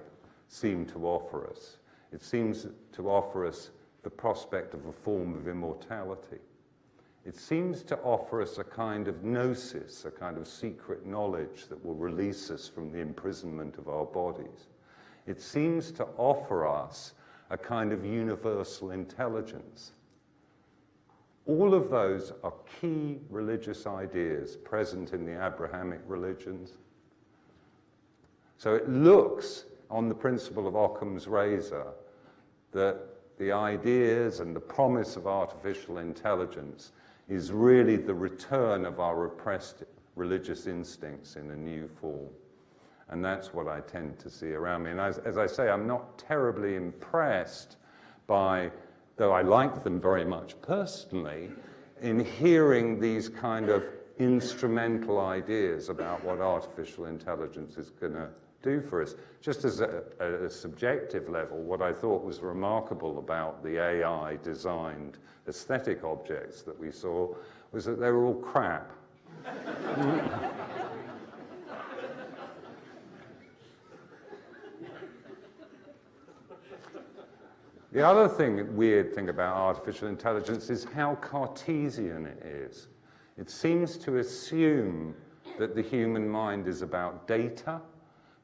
seem to offer us? It seems to offer us the prospect of a form of immortality. It seems to offer us a kind of gnosis, a kind of secret knowledge that will release us from the imprisonment of our bodies. It seems to offer us a kind of universal intelligence. All of those are key religious ideas present in the Abrahamic religions. So it looks, on the principle of Occam's razor, that the ideas and the promise of artificial intelligence is really the return of our repressed religious instincts in a new form. And that's what I tend to see around me. And as I say, I'm not terribly impressed by, though I like them very much personally, in hearing these kind of instrumental ideas about what artificial intelligence is going to do for us. Just as a subjective level, what I thought was remarkable about the AI-designed aesthetic objects that we saw was that they were all crap. The other weird thing about artificial intelligence is how Cartesian it is. It seems to assume that the human mind is about data,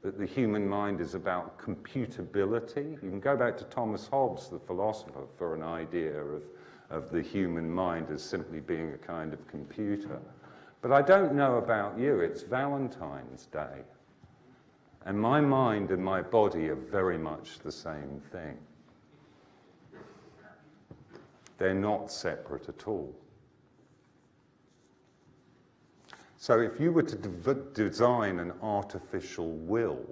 that the human mind is about computability. You can go back to Thomas Hobbes, the philosopher, for an idea of the human mind as simply being a kind of computer. But I don't know about you, it's Valentine's Day. And my mind and my body are very much the same thing. They're not separate at all. So if you were to design an artificial will,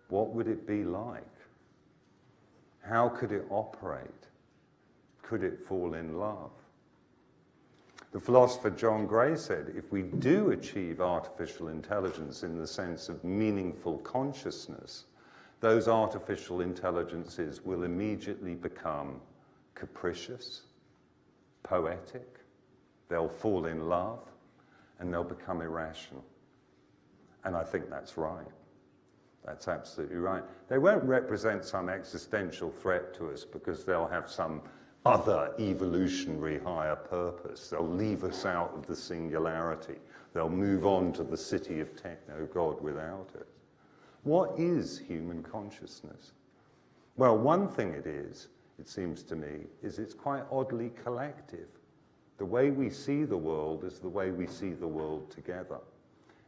what would it be like? How could it operate? Could it fall in love? The philosopher John Gray said, if we do achieve artificial intelligence in the sense of meaningful consciousness, those artificial intelligences will immediately become capricious, poetic, they'll fall in love, and they'll become irrational. And I think that's right. That's absolutely right. They won't represent some existential threat to us because they'll have some other evolutionary higher purpose. They'll leave us out of the singularity. They'll move on to the city of techno-God without it. What is human consciousness? Well, one thing it is, it seems to me, is it's quite oddly collective. The way we see the world is the way we see the world together.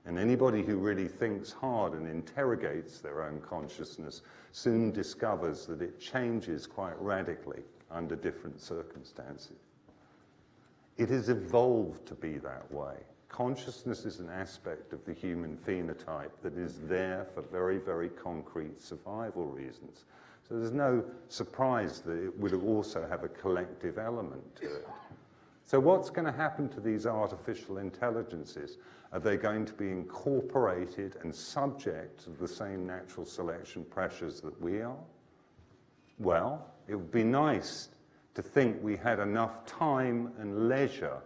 And anybody who really thinks hard and interrogates their own consciousness soon discovers that it changes quite radically under different circumstances. It has evolved to be that way. Consciousness is an aspect of the human phenotype that is there for very, very concrete survival reasons. So there's no surprise that it would also have a collective element to it. So what's going to happen to these artificial intelligences? Are they going to be incorporated and subject to the same natural selection pressures that we are? Well, it would be nice to think we had enough time and leisure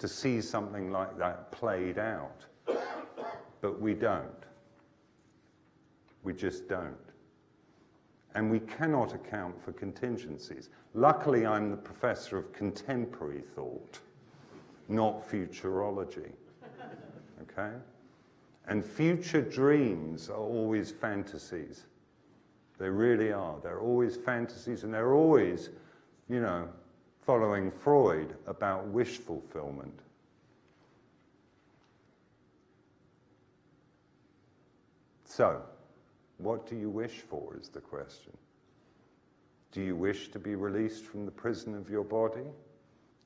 to see something like that played out. But we don't. We just don't. And we cannot account for contingencies. Luckily, I'm the professor of contemporary thought, not futurology. Okay? And future dreams are always fantasies. They really are. They're always fantasies, and they're always, you know, following Freud about wish fulfillment. So, what do you wish for is the question. Do you wish to be released from the prison of your body?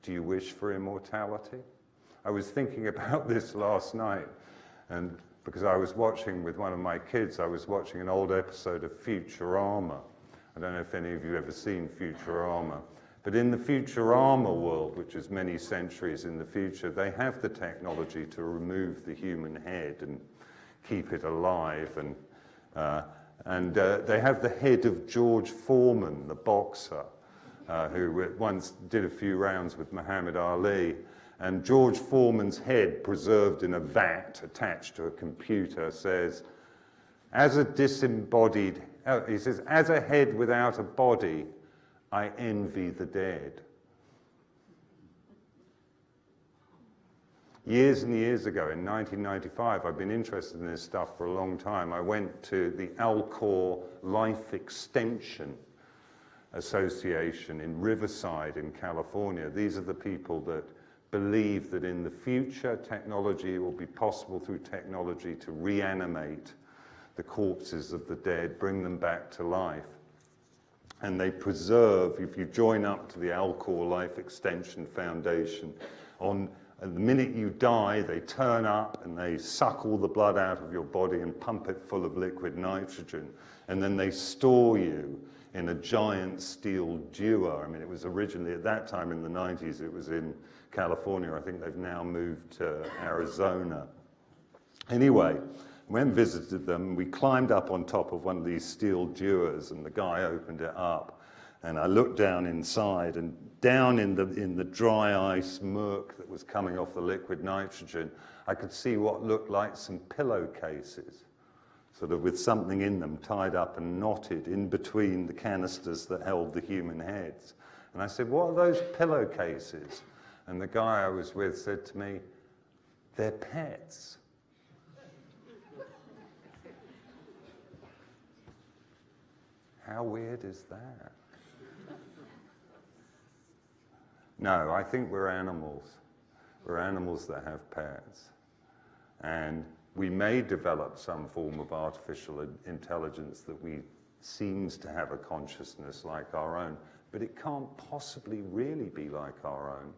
Do you wish for immortality? I was thinking about this last night, and because I was watching with one of my kids, I was watching an old episode of Futurama. I don't know if any of you have ever seen Futurama, but in the Futurama world, which is many centuries in the future, they have the technology to remove the human head and keep it alive, and they have the head of George Foreman, the boxer, who once did a few rounds with Muhammad Ali. And George Foreman's head, preserved in a vat attached to a computer, says, as a disembodied, he says, as a head without a body, I envy the dead. Years and years ago, in 1995, I've been interested in this stuff for a long time. I went to the Alcor Life Extension Association in Riverside in California. These are the people that believe that in the future, technology will be possible through technology to reanimate the corpses of the dead, bring them back to life. And they preserve, if you join up to the Alcor Life Extension Foundation, the minute you die, they turn up and they suck all the blood out of your body and pump it full of liquid nitrogen. And then they store you in a giant steel dewar. I mean, it was originally, at that time in the 90s, it was in California. I think they've now moved to Arizona. Anyway, I went and visited them. We climbed up on top of one of these steel dewars, and the guy opened it up. And I looked down inside, and down in the dry ice murk that was coming off the liquid nitrogen, I could see what looked like some pillowcases, sort of with something in them tied up and knotted in between the canisters that held the human heads. And I said, what are those pillowcases? And the guy I was with said to me, they're pets. How weird is that? No, I think we're animals. We're animals that have pets. And we may develop some form of artificial intelligence that seems to have a consciousness like our own, but it can't possibly really be like our own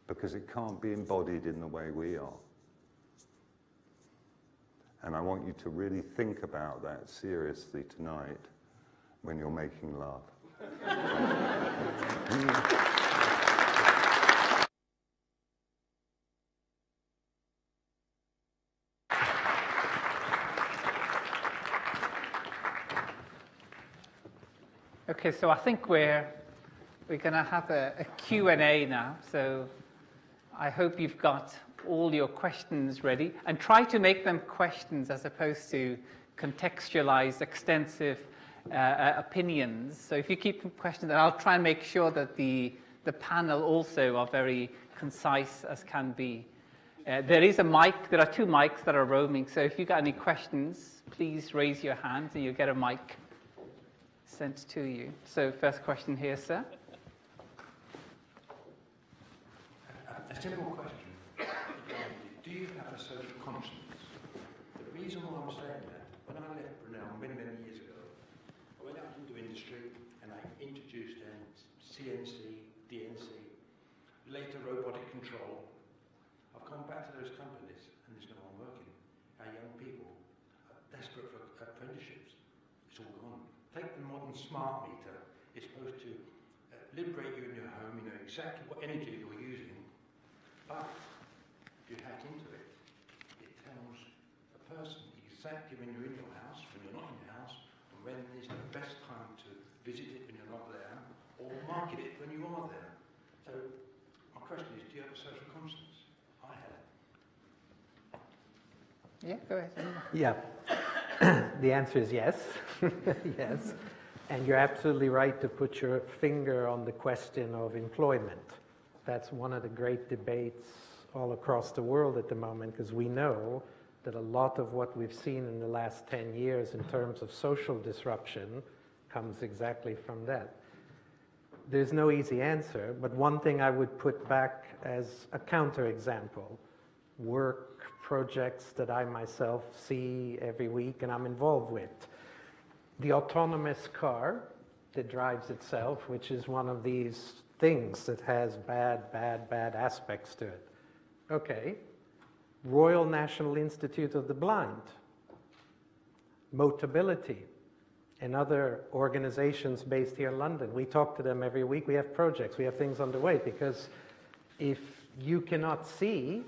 because it can't be embodied in the way we are. And I want you to really think about that seriously tonight when you're making love. Okay, so I think we're going to have a Q&A now. So I hope you've got all your questions ready, and try to make them questions as opposed to contextualized, extensive opinions. So if you keep questions, and I'll try and make sure that the panel also are very concise as can be. There is a mic. There are two mics that are roaming. So if you've got any questions, please raise your hand and you'll get a mic sent to you. So first question here, sir. A simple question. Do you have a social conscience? The reason why I'm saying that, when I left Brunel many, many years ago, I went out into industry and I introduced them CNC, DNC, later robotic control. I've come back to those companies and there's no one working. Our young people are desperate for apprenticeships. It's all gone. Take the modern smart meter. It's supposed to liberate you in your home. You know exactly what energy you're using. But if you hack into it, it tells a person exactly when you're in your house, when you're not in your house, and when is the best time to visit it when you're not there, or market it when you are there. So my question is, do you have a social conscience? I have. Yeah, go ahead. Yeah. The answer is yes. Yes. And you're absolutely right to put your finger on the question of employment. That's one of the great debates all across the world at the moment, because we know that a lot of what we've seen in the last 10 years in terms of social disruption comes exactly from that. There's no easy answer, but one thing I would put back as a counterexample, work projects that I myself see every week and I'm involved with. The autonomous car that drives itself, which is one of these things that has bad aspects to it. Okay. Royal National Institute of the Blind, Motability, and other organizations based here in London. We talk to them every week. We have projects. We have things underway, because if you cannot see,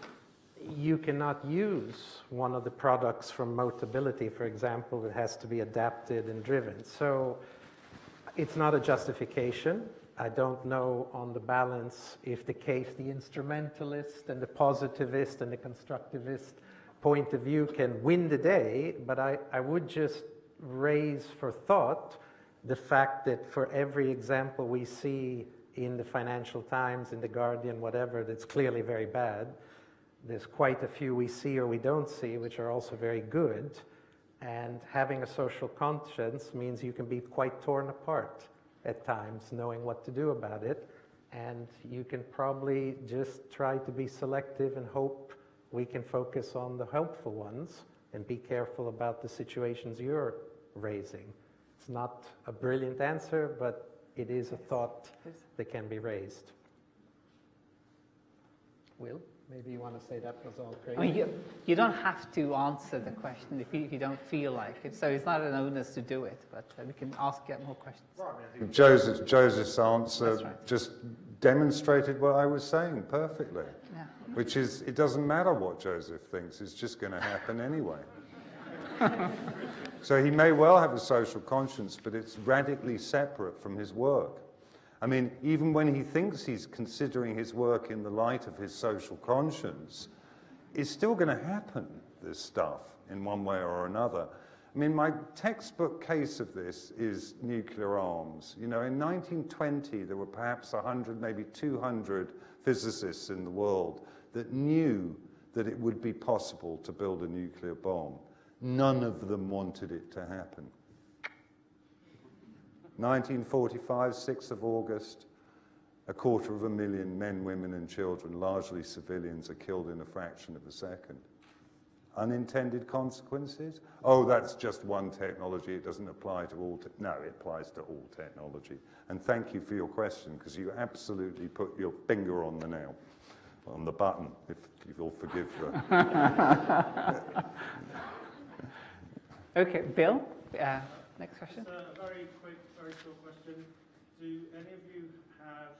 you cannot use one of the products from Motability, for example, that has to be adapted and driven. So it's not a justification. I don't know on the balance if the case the instrumentalist and the positivist and the constructivist point of view can win the day, but I would just raise for thought the fact that for every example we see in the Financial Times, in the Guardian, whatever, that's clearly very bad, there's quite a few we see or we don't see which are also very good. And having a social conscience means you can be quite torn apart at times, knowing what to do about it. And you can probably just try to be selective and hope we can focus on the helpful ones and be careful about the situations you're raising. It's not a brilliant answer, but it is a thought that can be raised. Will? Maybe you want to say that was all great. I mean, you don't have to answer the question if you don't feel like it. So it's not an onus to do it, but we can get more questions. Joseph's answer right. just demonstrated what I was saying perfectly, Yeah. which is it doesn't matter what Joseph thinks, it's just going to happen anyway. So he may well have a social conscience, but it's radically separate from his work. I mean, even when he thinks he's considering his work in the light of his social conscience, it's still going to happen, this stuff, in one way or another. I mean, my textbook case of this is nuclear arms. You know, in 1920, there were perhaps 100, maybe 200 physicists in the world that knew that it would be possible to build a nuclear bomb. None of them wanted it to happen. 1945, 6th of August, 250,000 men, women and children, largely civilians, are killed in a fraction of a second. Unintended consequences? Oh, that's just one technology. It doesn't apply to all. No, it applies to all technology. And thank you for your question, because you absolutely put your finger on the nail, on the button, if you'll forgive the... Okay, Bill, next question. It's a very quick, very short question. Do any of you have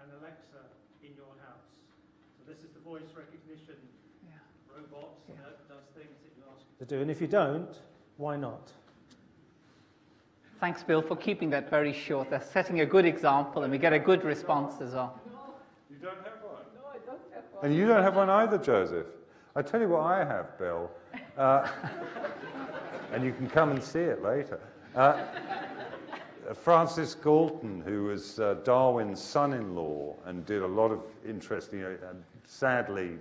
an Alexa in your house? So this is the voice recognition robot that does things that you ask it to do. And if you don't, why not? Thanks, Bill, for keeping that very short. That's setting a good example, and we get a good response as well. You don't have one? No, I don't have one. And you don't have one either, Joseph. I tell you what I have, Bill. And you can come and see it later. Francis Galton, who was Darwin's son-in-law and did a lot of interesting, sadly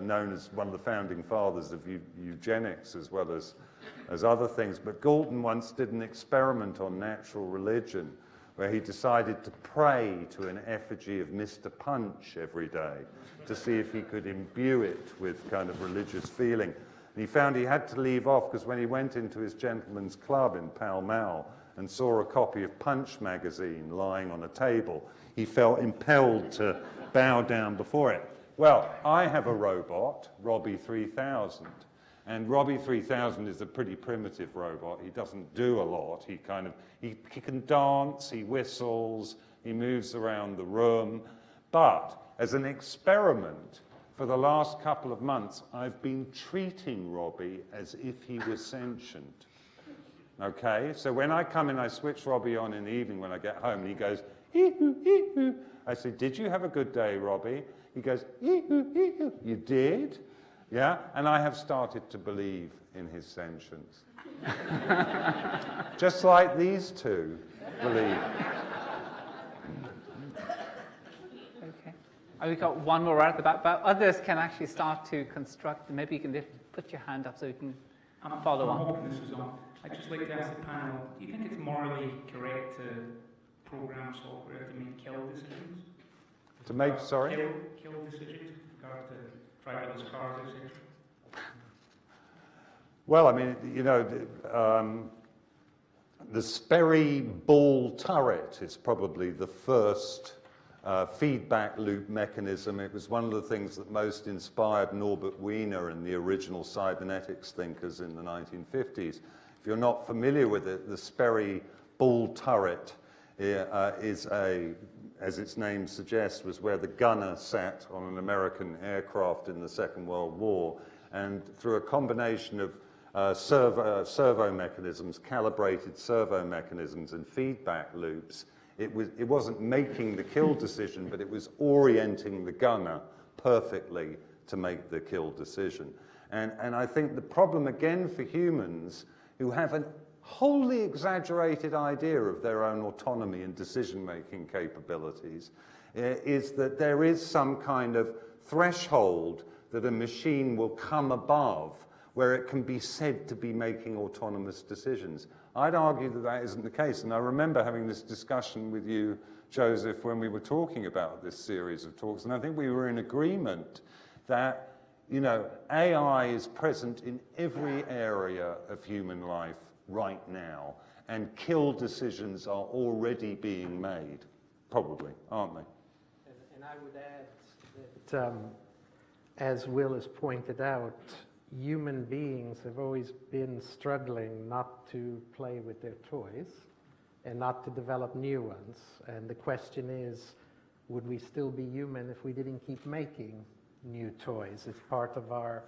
known as one of the founding fathers of eugenics as well as other things. But Galton once did an experiment on natural religion where he decided to pray to an effigy of Mr. Punch every day to see if he could imbue it with kind of religious feeling. And he found he had to leave off because when he went into his gentleman's club in Pall Mall and saw a copy of Punch magazine lying on a table, he felt impelled to bow down before it. Well, I have a robot, Robbie 3000, and Robbie 3000 is a pretty primitive robot. He doesn't do a lot. He can dance, he whistles, he moves around the room. But as an experiment, for the last couple of months, I've been treating Robbie as if he was sentient. Okay, so when I come in, I switch Robbie on in the evening when I get home, and he goes, hee-hoo, hee-hoo. I say, did you have a good day, Robbie? He goes, hee-hoo, hee-hoo. You did? Yeah, and I have started to believe in his sentience. Just like these two believe. Okay. We've got one more right at the back, but others can actually start to construct. Maybe you can put your hand up so you can follow on. I'm hoping this is on. I'd just like to ask the panel, do you think it's morally correct to program software to make kill decisions? To make, sorry? Kill decisions with regard to driverless cars, etc.? Well, I mean, you know, the Sperry ball turret is probably the first feedback loop mechanism. It was one of the things that most inspired Norbert Wiener and the original cybernetics thinkers in the 1950s. If you're not familiar with it, the Sperry ball turret is as its name suggests, was where the gunner sat on an American aircraft in the Second World War, and through a combination of servo mechanisms, calibrated servo mechanisms and feedback loops, it wasn't making the kill decision, but it was orienting the gunner perfectly to make the kill decision. And I think the problem again for humans who have a wholly exaggerated idea of their own autonomy and decision-making capabilities is that there is some kind of threshold that a machine will come above where it can be said to be making autonomous decisions. I'd argue that that isn't the case, and I remember having this discussion with you, Joseph, when we were talking about this series of talks, and I think we were in agreement that, you know, AI is present in every area of human life right now, and kill decisions are already being made, probably, aren't they? And I would add that, as Will has pointed out, human beings have always been struggling not to play with their toys and not to develop new ones. And the question is, would we still be human if we didn't keep making new toys? It's part of our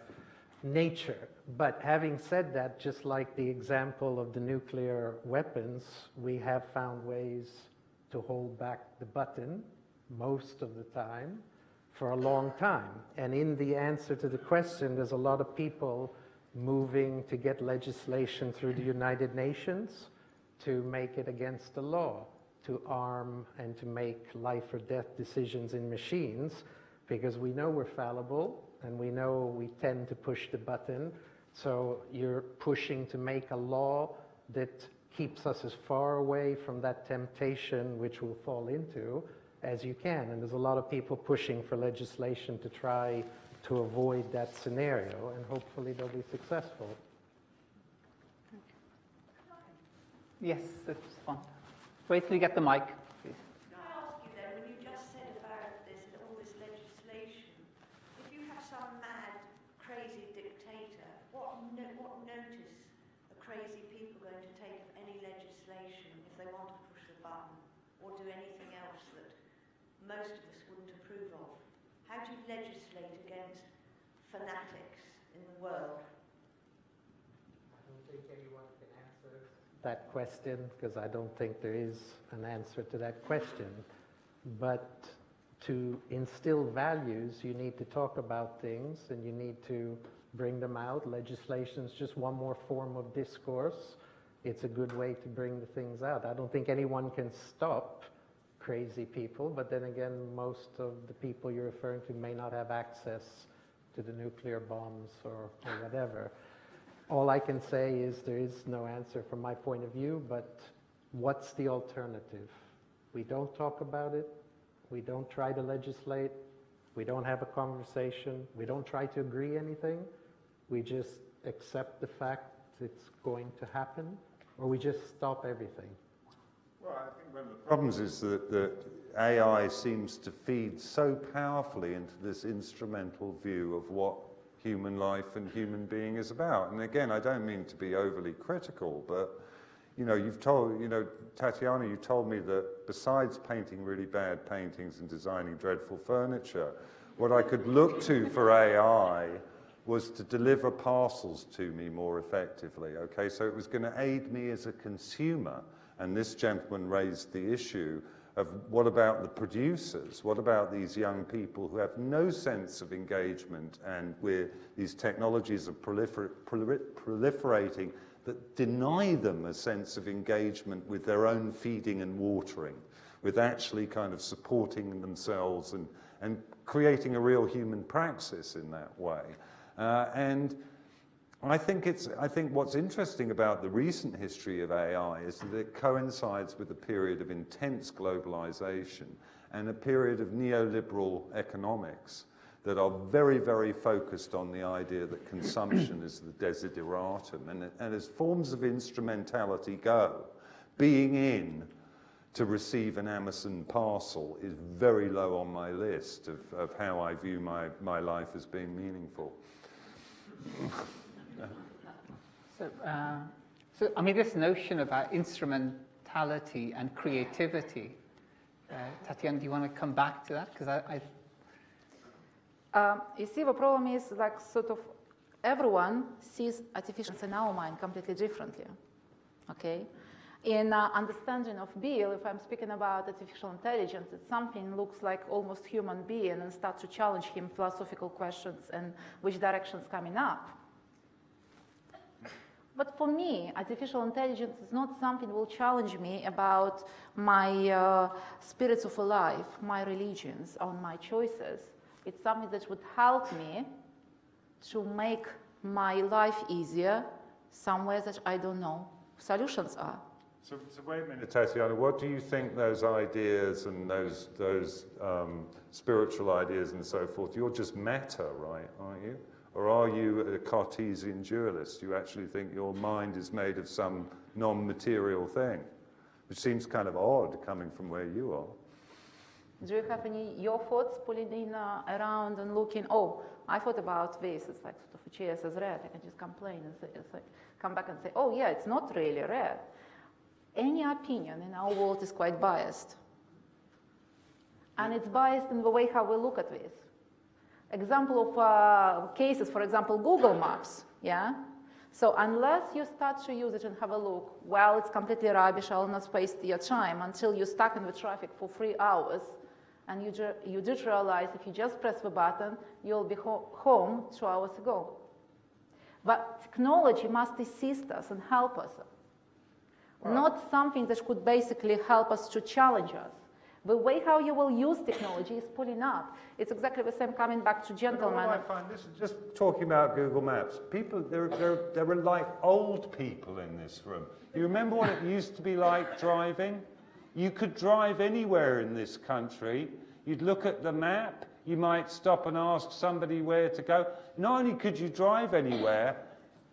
nature. But having said that, just like the example of the nuclear weapons, we have found ways to hold back the button most of the time for a long time. And in the answer to the question, there's a lot of people moving to get legislation through the United Nations to make it against the law, to arm and to make life or death decisions in machines, because we know we're fallible and we know we tend to push the button. So you're pushing to make a law that keeps us as far away from that temptation which we'll fall into as you can. And there's a lot of people pushing for legislation to try to avoid that scenario, and hopefully they'll be successful. Yes, that's fine. Wait till you get the mic, please. Can I ask you then, when you just said about this and all this legislation, if you have some mad, crazy dictator, what notice are crazy people going to take of any legislation if they want to push a button or do anything else that most of us wouldn't approve of? How do you legislate against fanatics in the world? I don't think anyone can answer that question, because I don't think there is an answer to that question. But to instill values, you need to talk about things and you need to bring them out. Legislation is just one more form of discourse. It's a good way to bring the things out. I don't think anyone can stop crazy people, but then again, most of the people you're referring to may not have access to the nuclear bombs or whatever. All I can say is there is no answer from my point of view, but what's the alternative? We don't talk about it. We don't try to legislate. We don't have a conversation. We don't try to agree anything. We just accept the fact it's going to happen, or we just stop everything. Well, I think one of the problems is that AI seems to feed so powerfully into this instrumental view of what human life and human being is about. And again, I don't mean to be overly critical, but Tatiana, you told me that besides painting really bad paintings and designing dreadful furniture, what I could look to for AI was to deliver parcels to me more effectively, okay? So it was going to aid me as a consumer. And this gentleman raised the issue of what about the producers? What about these young people who have no sense of engagement, and where these technologies are proliferating that deny them a sense of engagement with their own feeding and watering, with actually kind of supporting themselves and creating a real human praxis in that way. And I think what's interesting about the recent history of AI is that it coincides with a period of intense globalization and a period of neoliberal economics that are very, very focused on the idea that consumption is the desideratum. And as forms of instrumentality go, being in to receive an Amazon parcel is very low on my list of how I view my life as being meaningful. So, I mean, this notion about instrumentality and creativity, Tatiana, do you want to come back to that? Because you see, the problem is like sort of everyone sees artificial in our mind completely differently, okay? In understanding of Bill, if I'm speaking about artificial intelligence, it's something looks like almost human being and start to challenge him philosophical questions and which direction's coming up. But for me, artificial intelligence is not something that will challenge me about my spirits of a life, my religions, or my choices. It's something that would help me to make my life easier somewhere that I don't know solutions are. So wait a minute, Tatiana, what do you think those ideas and those spiritual ideas and so forth, you're just meta, right, aren't you? Or are you a Cartesian dualist? You actually think your mind is made of some non-material thing, which seems kind of odd coming from where you are. Do you have any your thoughts pulling in around and looking? Oh, I thought about this. It's like sort of a chair says red. I can just complain and say, come back and say, oh yeah, it's not really red. Any opinion in our world is quite biased, and it's biased in the way how we look at this. Example of cases, for example, Google Maps, yeah? So unless you start to use it and have a look, well, it's completely rubbish, I'll not waste your time until you're stuck in the traffic for 3 hours, and you did realize if you just press the button, you'll be home 2 hours ago. But technology must assist us and help us, not something that could basically help us to challenge us. The way how you will use technology is pulling up. It's exactly the same coming back to gentlemen. I find this is just talking about Google Maps. People, there are like old people in this room. You remember what it used to be like driving? You could drive anywhere in this country. You'd look at the map. You might stop and ask somebody where to go. Not only could you drive anywhere,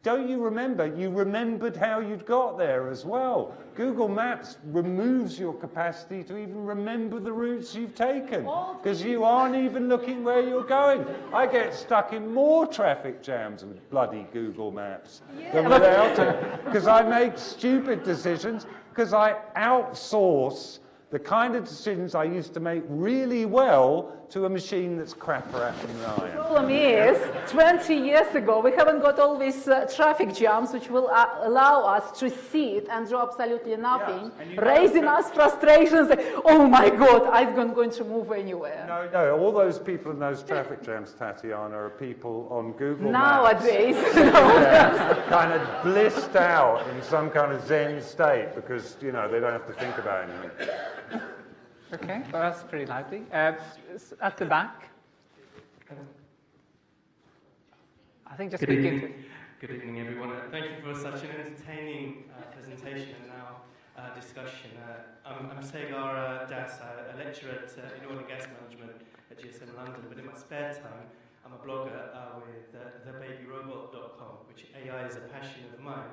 don't you remember? You remembered how you'd got there as well. Google Maps removes your capacity to even remember the routes you've taken because you aren't even looking where you're going. I get stuck in more traffic jams with bloody Google Maps than without it because I make stupid decisions because I outsource the kind of decisions I used to make really well to a machine that's crapper at them than I am. The problem is, 20 years ago, we haven't got all these traffic jams which will allow us to see it and do absolutely nothing, raising us frustrations that, oh my God, I'm not going to move anywhere. No, all those people in those traffic jams, Tatiana, are people on Google Nowadays. Maps. Kind of blissed out in some kind of Zen state because, you know, they don't have to think about anything. Okay, well, that's pretty lively. At the back. I think just begin to... Good evening, everyone. Thank you for such an entertaining presentation and now discussion. I'm Sagar Das, a lecturer in oil and gas management at GSM London, but in my spare time, I'm a blogger with thebabyrobot.com, which AI is a passion of mine.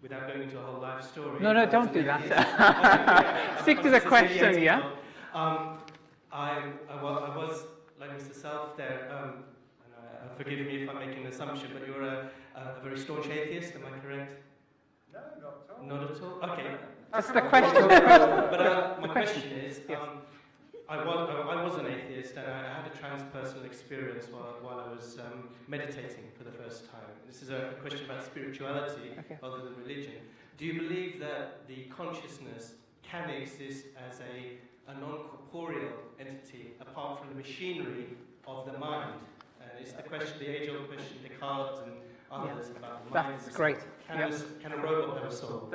Without going into a whole life story. No, don't do that. Stick to the question, yeah? I was, like Mr. Self there, forgive me if I'm making an assumption, but you're a very staunch atheist, am I correct? No, not at all. Not at all? Okay. That's the question. But my question is, I was an atheist and I had a transpersonal experience while I was meditating for the first time. This is a question about spirituality rather than religion. Do you believe that the consciousness can exist as a non-corporeal entity apart from the machinery of the mind? It's the question, the age-old question, Descartes and others about the mind. That's great. Can a robot have a soul?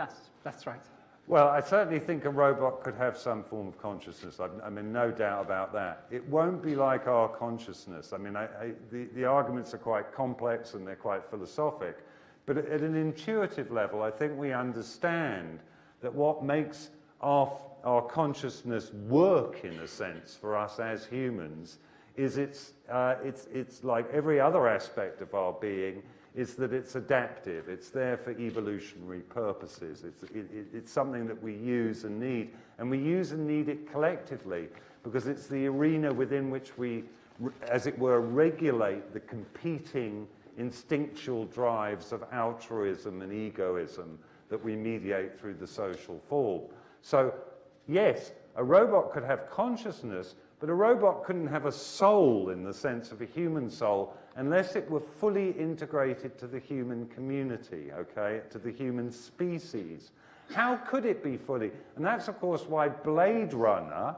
That's right. Well, I certainly think a robot could have some form of consciousness. I mean, no doubt about that. It won't be like our consciousness. I mean, the arguments are quite complex and they're quite philosophic. But at an intuitive level, I think we understand that what makes our consciousness work, in a sense, for us as humans, is it's like every other aspect of our being, is that it's adaptive. It's there for evolutionary purposes. It's something that we use and need. And we use and need it collectively because it's the arena within which we, as it were, regulate the competing instinctual drives of altruism and egoism that we mediate through the social form. So, yes, a robot could have consciousness, but a robot couldn't have a soul in the sense of a human soul unless it were fully integrated to the human community, okay, to the human species. How could it be fully? And that's, of course, why Blade Runner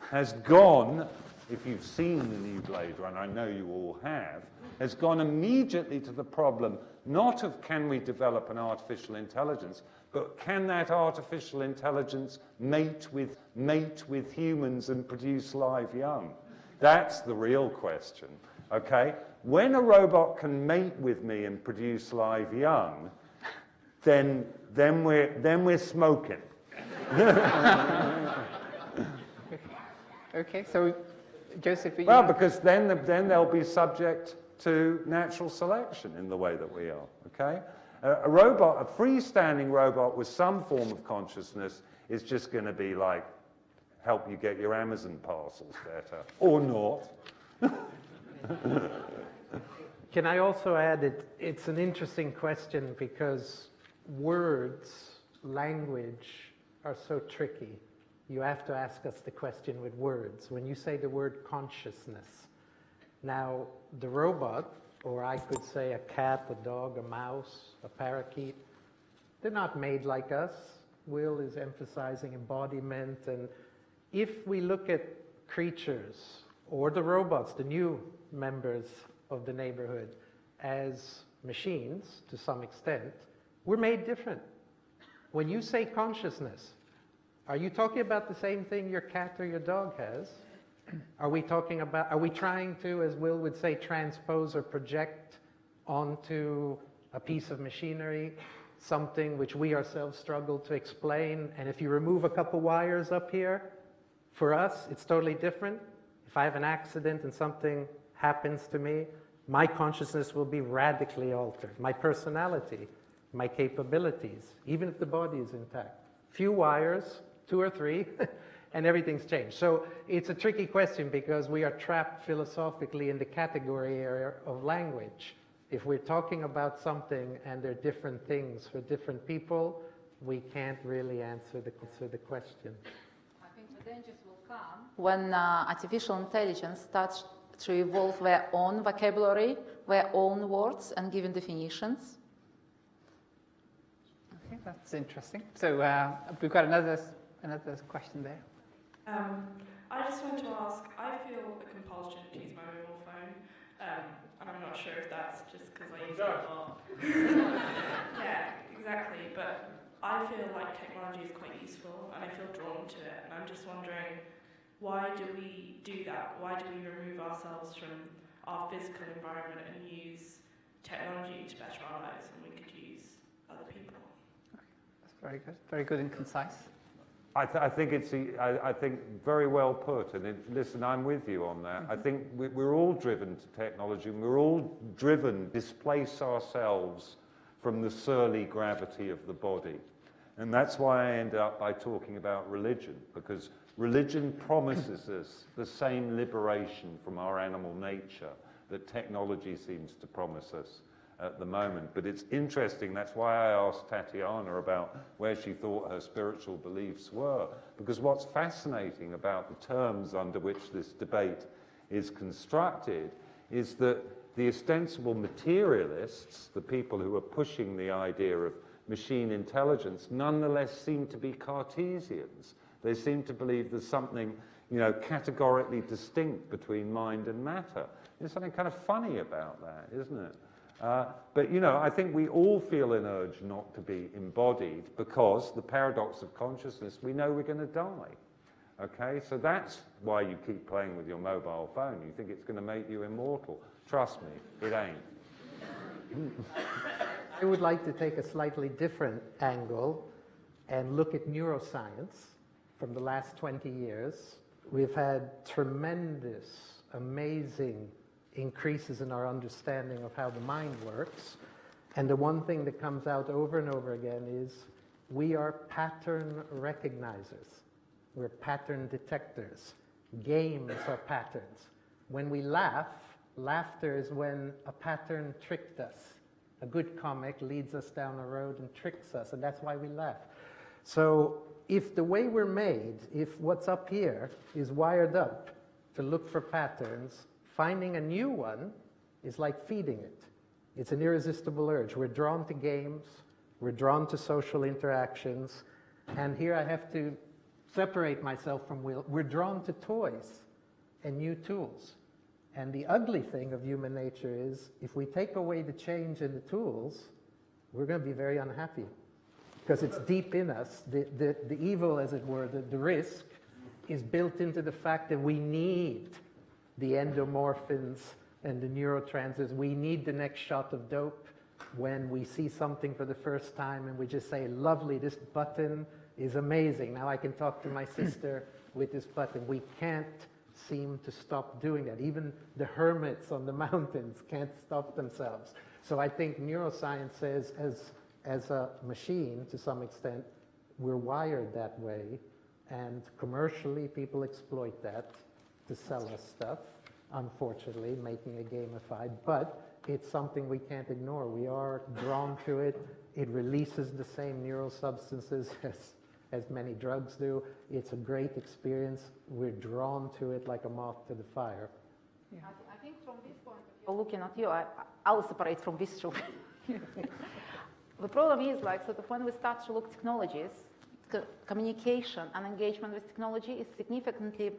has gone, if you've seen the new Blade Runner, I know you all have, has gone immediately to the problem, not of can we develop an artificial intelligence, but can that artificial intelligence mate with humans and produce live young? That's the real question, okay? When a robot can mate with me and produce live young, then we're smoking. Okay, so Joseph, well, because then they'll be subject to natural selection in the way that we are, okay? A robot, a freestanding robot with some form of consciousness is just going to be like, help you get your Amazon parcels better, or not. Can I also add, it's an interesting question because words, language are so tricky. You have to ask us the question with words. When you say the word consciousness, now the robot, or I could say a cat, a dog, a mouse, a parakeet, they're not made like us. Will is emphasizing embodiment, and if we look at creatures or the robots, the new members of the neighborhood, as machines to some extent, we're made different. When you say consciousness, Are you talking about the same thing your cat or your dog has? Are we trying to, as Will would say, transpose or project onto a piece of machinery something which we ourselves struggle to explain? And if you remove a couple wires up here, for us, it's totally different. If I have an accident and something happens to me, my consciousness will be radically altered. My personality, my capabilities, even if the body is intact. Few wires, 2 or 3, and everything's changed. So it's a tricky question because we are trapped philosophically in the category area of language. If we're talking about something and there are different things for different people, we can't really answer the question. I think the dangers will come when artificial intelligence starts to evolve their own vocabulary, their own words, and given definitions. Okay, that's interesting. So we've got another question there. I just want to ask, I feel a compulsion to use my mobile phone, and I'm not sure if that's just because I use it a lot. Yeah, exactly, but I feel like technology is quite useful, and I feel drawn to it, and I'm just wondering, why do we do that? Why do we remove ourselves from our physical environment and use technology to better our lives when we could use other people? Okay. That's very good and concise. I think it's very well put, and listen, I'm with you on that. I think we're all driven to technology, and we're all driven to displace ourselves from the surly gravity of the body. And that's why I end up by talking about religion, because religion promises us the same liberation from our animal nature that technology seems to promise us at the moment. But it's interesting, that's why I asked Tatiana about where she thought her spiritual beliefs were, because what's fascinating about the terms under which this debate is constructed is that the ostensible materialists, the people who are pushing the idea of machine intelligence, nonetheless seem to be Cartesians. They seem to believe there's something, categorically distinct between mind and matter. There's something kind of funny about that, isn't it? But, I think we all feel an urge not to be embodied because the paradox of consciousness, we know we're going to die. Okay, so that's why you keep playing with your mobile phone. You think it's going to make you immortal. Trust me, it ain't. I would like to take a slightly different angle and look at neuroscience from the last 20 years. We've had tremendous, amazing increases in our understanding of how the mind works. And the one thing that comes out over and over again is we are pattern recognizers. We're pattern detectors. Games are patterns. When we laugh, laughter is when a pattern tricked us. A good comic leads us down a road and tricks us, and that's why we laugh. So if the way we're made, if what's up here is wired up to look for patterns, finding a new one is like feeding it. It's an irresistible urge. We're drawn to games, we're drawn to social interactions, and here I have to separate myself from Will. We're drawn to toys and new tools. And the ugly thing of human nature is if we take away the change in the tools, we're going to be very unhappy because it's deep in us. The evil, as it were, the risk is built into the fact that we need the endomorphins and the neurotransmitters. We need the next shot of dope when we see something for the first time and we just say, lovely, this button is amazing. Now I can talk to my sister with this button. We can't seem to stop doing that. Even the hermits on the mountains can't stop themselves. So I think neuroscience says as a machine, to some extent, we're wired that way, and commercially people exploit that to sell us stuff, unfortunately, making it gamified, but it's something we can't ignore. We are drawn to it. It releases the same neural substances as many drugs do. It's a great experience. We're drawn to it like a moth to the fire. Yeah. I think from this point of view, looking at you, I'll separate from this truth. The problem is, sort of when we start to look at technologies, communication and engagement with technology is significantly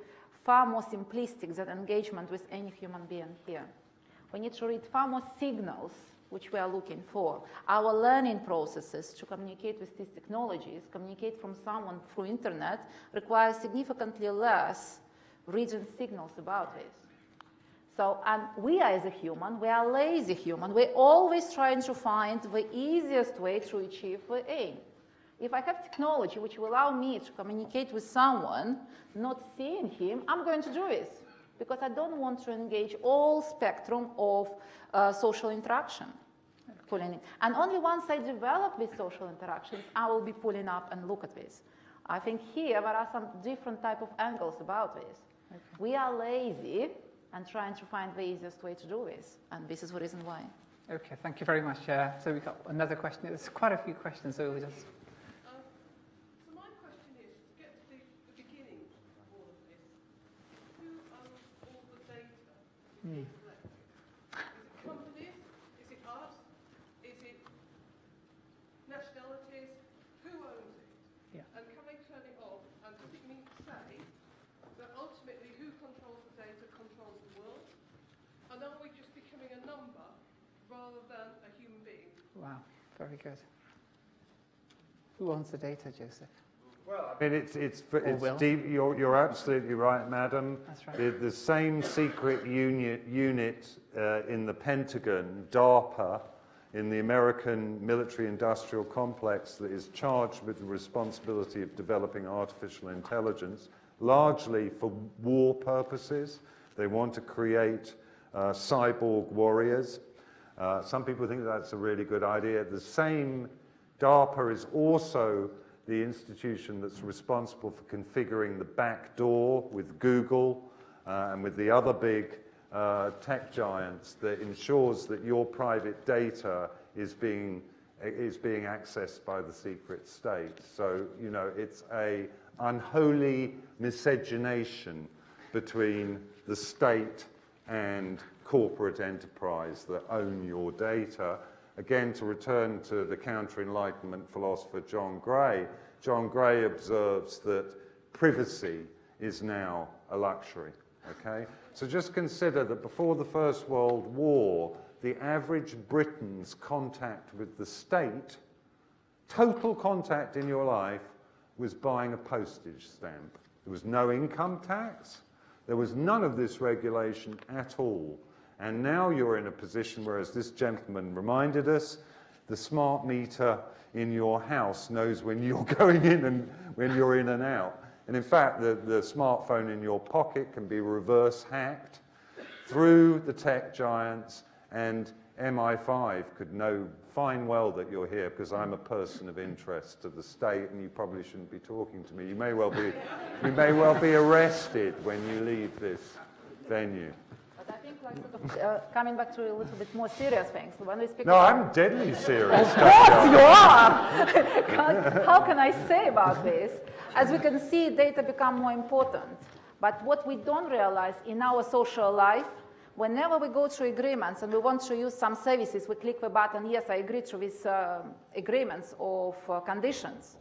far more simplistic than engagement with any human being here. We need to read far more signals which we are looking for. Our learning processes to communicate with these technologies, communicate from someone through internet, requires significantly less reading signals about this. So, and we as a human, we are lazy human. We're always trying to find the easiest way to achieve the aim. If I have technology which will allow me to communicate with someone, not seeing him, I'm going to do it, because I don't want to engage all spectrum of social interaction. And only once I develop these social interactions, I will be pulling up and look at this. I think here there are some different type of angles about this. We are lazy and trying to find the easiest way to do this, and this is the reason why. Okay, thank you very much. So we've got another question. There's quite a few questions, so we'll just... So my question is, to get to the beginning of all of this, who owns all the data being collected? Is it companies? Is it us? Is it nationalities? Who owns it? Yeah. And can they turn it off? And does it mean to say that ultimately who controls the data controls the world? And are we just becoming a number rather than a human being? Wow, very good. Who owns the data, Joseph? Well, I mean, it's deep. You're absolutely right, madam. That's right. The same secret unit in the Pentagon, DARPA, in the American military-industrial complex, that is charged with the responsibility of developing artificial intelligence, largely for war purposes. They want to create cyborg warriors. Some people think that's a really good idea. The same DARPA is also the institution that's responsible for configuring the back door with Google and with the other big tech giants that ensures that your private data is being accessed by the secret state. So, you know, it's a unholy miscegenation between the state and corporate enterprise that own your data. Again, to return to the counter-enlightenment philosopher John Gray observes that privacy is now a luxury, okay? So just consider that before the First World War, the average Briton's contact with the state, total contact in your life, was buying a postage stamp. There was no income tax. There was none of this regulation at all. And now you're in a position where, as this gentleman reminded us, the smart meter in your house knows when you're going in and when you're in and out. And in fact, the smartphone in your pocket can be reverse hacked through the tech giants, and MI5 could know fine well that you're here because I'm a person of interest to the state, and you probably shouldn't be talking to me. You may well be arrested when you leave this venue. But I think, like, coming back to a little bit more serious things, when we speak No, about... I'm deadly serious. Of course you are! How can I say about this? As we can see, data become more important. But what we don't realize in our social life, whenever we go through agreements and we want to use some services, we click the button, yes, I agree to these agreements of conditions.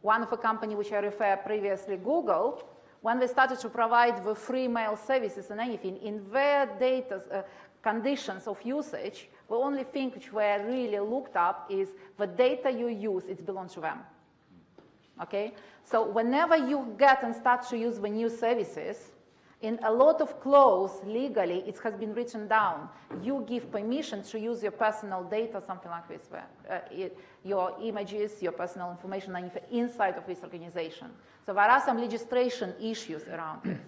One of the company which I referred previously, Google, when they started to provide the free mail services and anything, in their data conditions of usage, the only thing which were really looked up is the data you use, it belongs to them. Okay? So whenever you get and start to use the new services, in a lot of clause, legally, it has been written down. You give permission to use your personal data, something like this, your images, your personal information, and inside of this organization. So there are some legislation issues around this.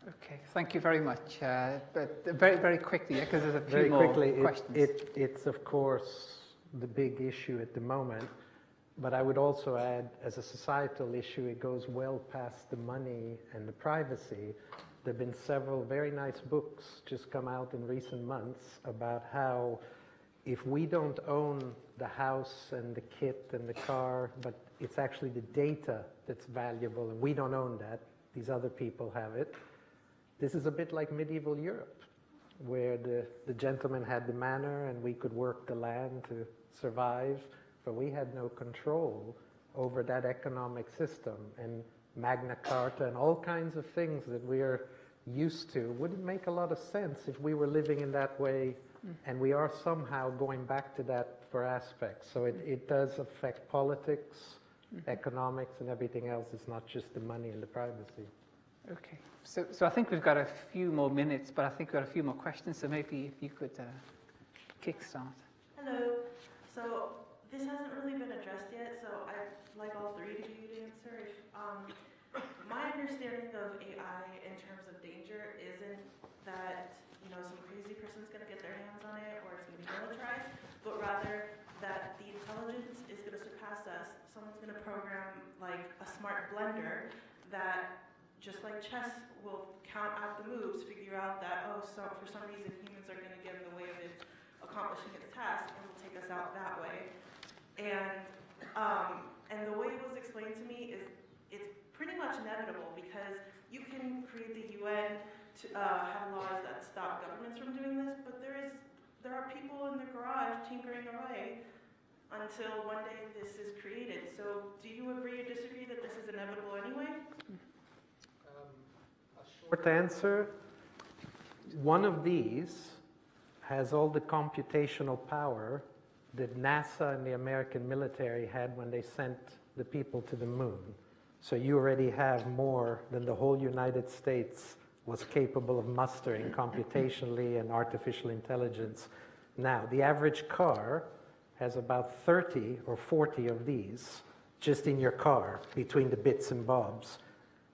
Okay, thank you very much. But very, very quickly, because there's a few Very more quickly, questions. it's of course the big issue at the moment, but I would also add, as a societal issue, it goes well past the money and the privacy. There have been several very nice books just come out in recent months about how if we don't own the house and the kit and the car, but it's actually the data that's valuable and we don't own that, these other people have it. This is a bit like medieval Europe, where the gentleman had the manor and we could work the land to survive, but we had no control over that economic system. And Magna Carta and all kinds of things that we're used to wouldn't make a lot of sense if we were living in that way And we are somehow going back to that for aspects. So it does affect politics, economics, and everything else. It's not just the money and the privacy. Okay. So I think we've got a few more minutes, but I think we've got a few more questions. So maybe if you could kickstart. Hello. So this hasn't really been addressed yet, so I'd like all three of you to answer. My understanding of AI in terms of danger isn't that some crazy person's going to get their hands on it or it's going to be militarized, but rather that the intelligence is going to surpass us. Someone's going to program like a smart blender that, just like chess, will count out the moves, figure out that, so for some reason humans are going to get in the way of it accomplishing its task and will take us out that way. And the way it was explained to me is it's pretty much inevitable because you can create the UN to have laws that stop governments from doing this, but there are people in their garage tinkering away until one day this is created. So do you agree or disagree that this is inevitable anyway? Short answer, one of these has all the computational power that NASA and the American military had when they sent the people to the moon. So you already have more than the whole United States was capable of mustering computationally and artificial intelligence. Now, the average car has about 30 or 40 of these just in your car between the bits and bobs.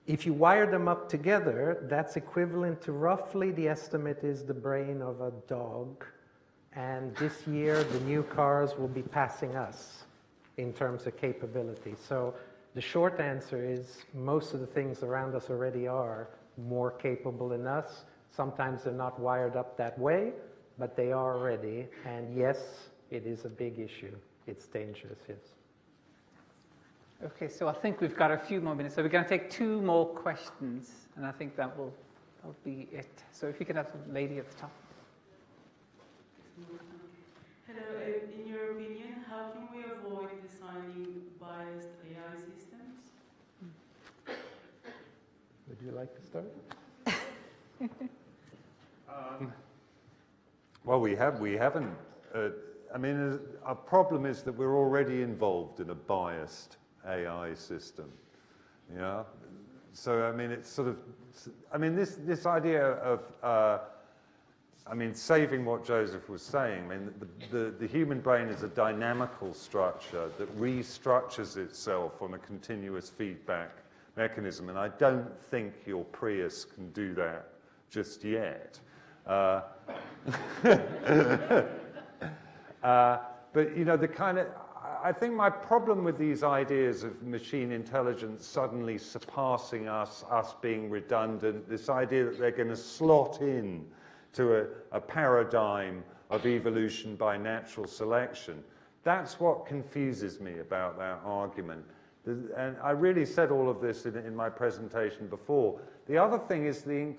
If you wire them up together, that's equivalent to roughly, the estimate is the brain of a dog. And this year, the new cars will be passing us in terms of capability. So the short answer is most of the things around us already are more capable than us. Sometimes they're not wired up that way, but they are already. And yes, it is a big issue. It's dangerous, yes. Okay, so I think we've got a few more minutes. So we're going to take two more questions, and I think that'll be it. So if you could have the lady at the top. Hello, in your opinion, how can we avoid designing biased AI systems? Would you like to start? Well, we haven't. Our problem is that we're already involved in a biased AI system. Yeah. So it's sort of. This idea of. Saving what Joseph was saying. The human brain is a dynamical structure that restructures itself on a continuous feedback mechanism, and I don't think your Prius can do that just yet. I think my problem with these ideas of machine intelligence suddenly surpassing us being redundant, this idea that they're going to slot in to a paradigm of evolution by natural selection, that's what confuses me about that argument. And I really said all of this in my presentation before. The other thing is the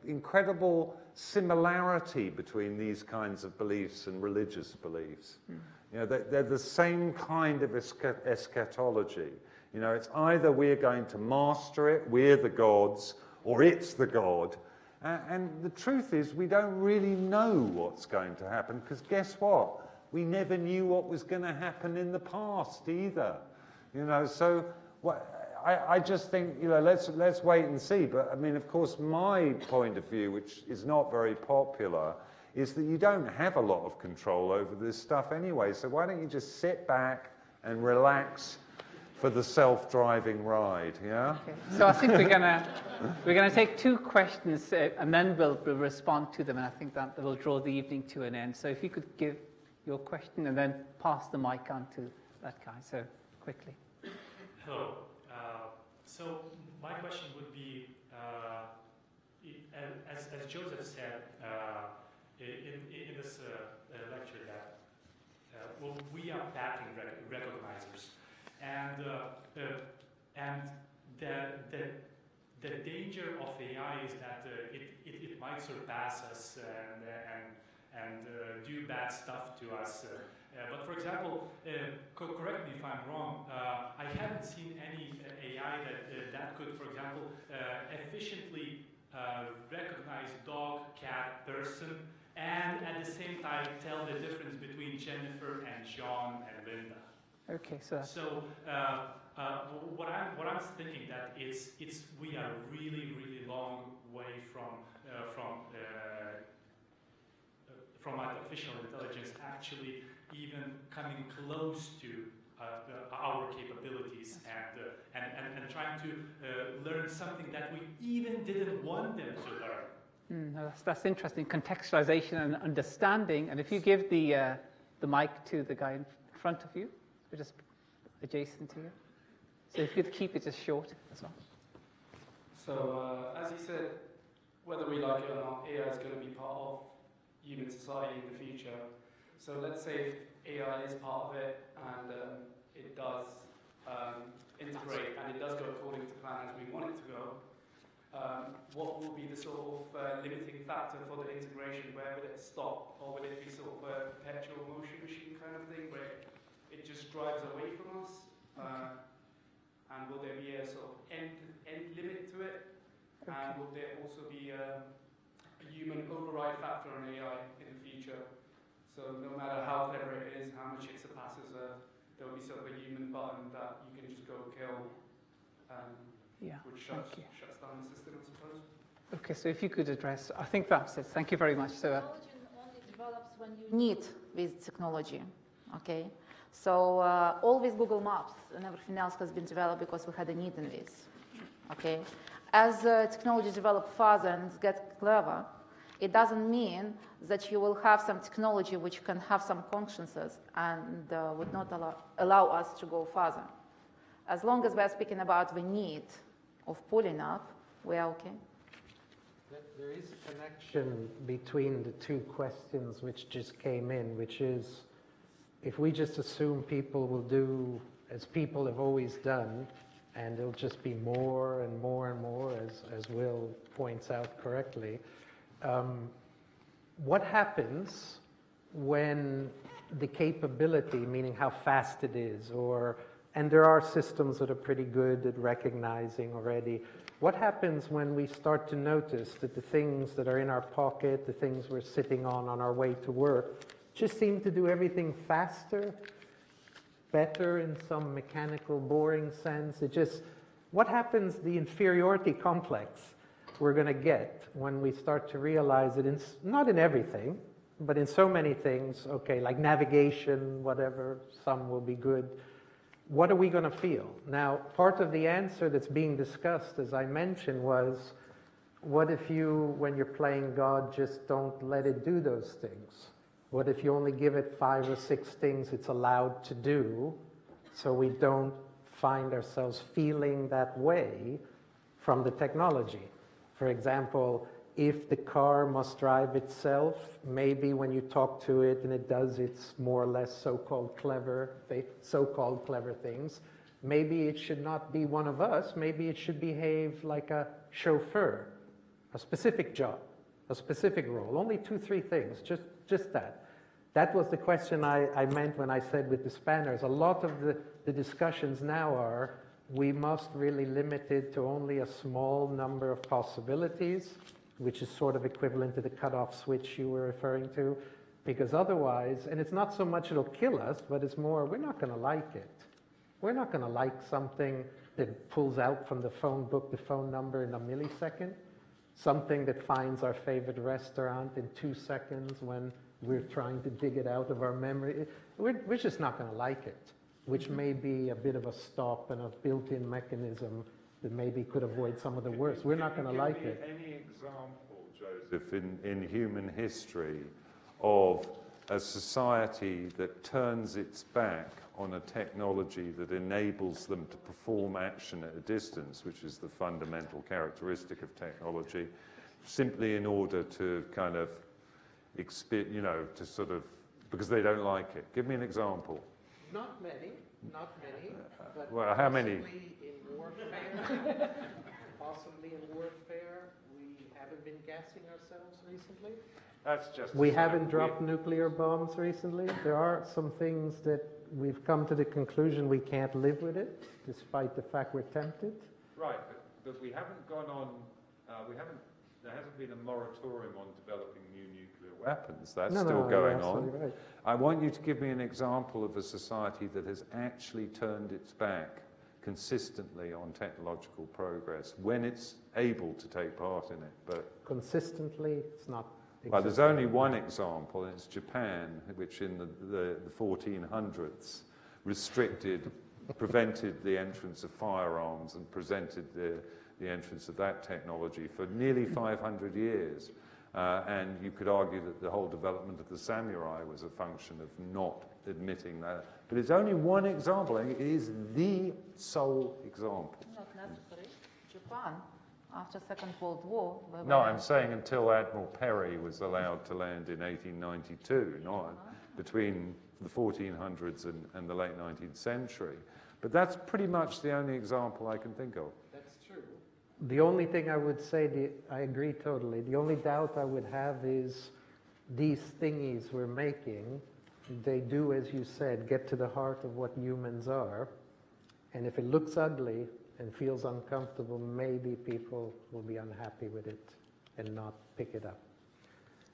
incredible similarity between these kinds of beliefs and religious beliefs. They're the same kind of eschatology. It's either we're going to master it, we're the gods, or it's the god. And the truth is, we don't really know what's going to happen, because guess what? We never knew what was going to happen in the past either. So I just think, let's wait and see. But of course, my point of view, which is not very popular, is that you don't have a lot of control over this stuff anyway. So why don't you just sit back and relax for the self-driving ride, yeah? Okay. So I think we're gonna take two questions, and then we'll respond to them, and I think that will draw the evening to an end. So if you could give your question and then pass the mic on to that guy, so quickly. Hello. So my question would be, as Joseph said in this lecture, that we are pattern recognizers. And the danger of AI is that it might surpass us and do bad stuff to us. But for example, correct me if I'm wrong, I haven't seen any AI that could, for example, efficiently recognize dog, cat, person, and at the same time tell the difference between Jennifer and John and Linda. Okay, so what I'm thinking that we are really long way from artificial intelligence actually even coming close to our capabilities and trying to learn something that we even didn't want them to learn. That's interesting, contextualization and understanding. And if you give the mic to the guy in front of you, just adjacent to you. So if you could keep it just short as well. So as you said, whether we like it or not, AI is going to be part of human society in the future. So let's say if AI is part of it and it does integrate and it does go according to plan as we want it to go, what will be the sort of limiting factor for the integration? Where will it stop? Or will it be sort of a perpetual motion machine kind of thing where it just drives away from us? And will there be a sort of end limit to it? Okay. And will there also be a human override factor on AI in the future? So no matter how clever it is, how much it surpasses, there will be sort of a human button that you can just go kill, which shuts down the system, I suppose. Okay, so if you could address, I think that's it. Thank you very much. So, technology only develops when you need with technology, okay? So all with Google Maps and everything else has been developed because we had a need in this, okay? As technology develops further and gets clever, it doesn't mean that you will have some technology which can have some consciences and would not allow us to go further. As long as we're speaking about the need of pulling up, we are okay. There is a connection between the two questions which just came in, which is, if we just assume people will do as people have always done, and it'll just be more and more and more, as Will points out correctly, what happens when the capability, meaning how fast it is, and there are systems that are pretty good at recognizing already, what happens when we start to notice that the things that are in our pocket, the things we're sitting on our way to work, just seem to do everything faster, better in some mechanical, boring sense? What happens, the inferiority complex we're going to get when we start to realize that not in everything, but in so many things, okay, like navigation, whatever, some will be good. What are we going to feel? Now, part of the answer that's being discussed, as I mentioned, was, what if you, when you're playing God, just don't let it do those things? What if you only give it 5 or 6 things it's allowed to do, so we don't find ourselves feeling that way from the technology? For example, if the car must drive itself, maybe when you talk to it and it does its more or less so-called clever things, maybe it should not be one of us, maybe it should behave like a chauffeur, a specific job, a specific role, only 2, 3 things, just that. That was the question I meant when I said with the spanners. A lot of the discussions now are, we must really limit it to only a small number of possibilities, which is sort of equivalent to the cutoff switch you were referring to, because otherwise, and it's not so much it'll kill us, but it's more, we're not going to like it. We're not going to like something that pulls out from the phone book the phone number in a millisecond, something that finds our favorite restaurant in 2 seconds when we're trying to dig it out of our memory. We're just not going to like it, which may be a bit of a stop and a built-in mechanism that maybe could avoid some of the worst. We're not going to like it. Any example, Joseph, in human history of a society that turns its back on a technology that enables them to perform action at a distance, which is the fundamental characteristic of technology, simply in order to kind of, to sort of, because they don't like it? Give me an example. Not many, but well, how many? Possibly in warfare, we haven't been gassing ourselves recently. That's just. We haven't dropped nuclear bombs recently. There are some things that we've come to the conclusion we can't live with it, despite the fact we're tempted. Right, but we haven't gone on. We haven't There hasn't been a moratorium on developing new nuclear weapons. That's No, still no, going you're on. absolutely right. I want you to give me an example of a society that has actually turned its back consistently on technological progress when it's able to take part in it. But consistently, it's not. well, there's only one example, and it's Japan, which in the 1400s prevented the entrance of firearms and presented the entrance of that technology for nearly 500 years. And you could argue that the whole development of the samurai was a function of not admitting that. But it's only one example, and it is the sole example. Not necessary. Japan, after Second World War... No, I'm saying until Admiral Perry was allowed to land in 1892, not between the 1400s and the late 19th century. But that's pretty much the only example I can think of. That's true. The only thing I would say, I agree totally. The only doubt I would have is these thingies we're making, they do, as you said, get to the heart of what humans are. And if it looks ugly and feels uncomfortable, maybe people will be unhappy with it and not pick it up.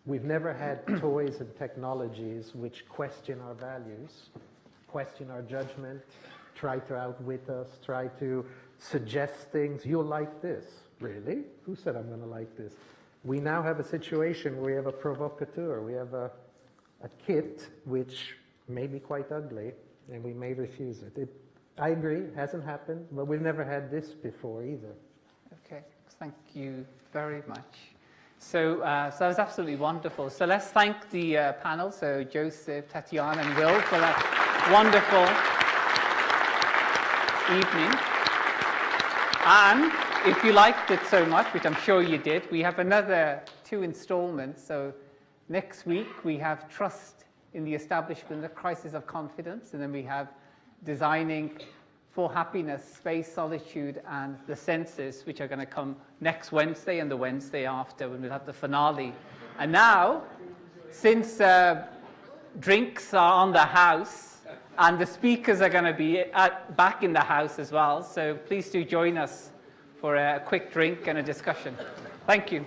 We've never had toys and technologies which question our values, question our judgment, try to outwit us, try to suggest things. You'll like this. Really? Who said I'm going to like this? We now have a situation where we have a provocateur. We have a kit which may be quite ugly, and we may refuse it. I agree, it hasn't happened, but we've never had this before either. Okay, thank you very much. So that was absolutely wonderful. So let's thank the panel, so Joseph, Tatiana, and Will, for that wonderful evening. And if you liked it so much, which I'm sure you did, we have another 2 installments. So next week we have Trust in the Establishment, the Crisis of Confidence, and then we have Designing for Happiness, Space, Solitude, and the Senses, which are going to come next Wednesday and the Wednesday after, when we'll have the finale. And now, since drinks are on the house, and the speakers are going to be back in the house as well, so please do join us for a quick drink and a discussion. Thank you.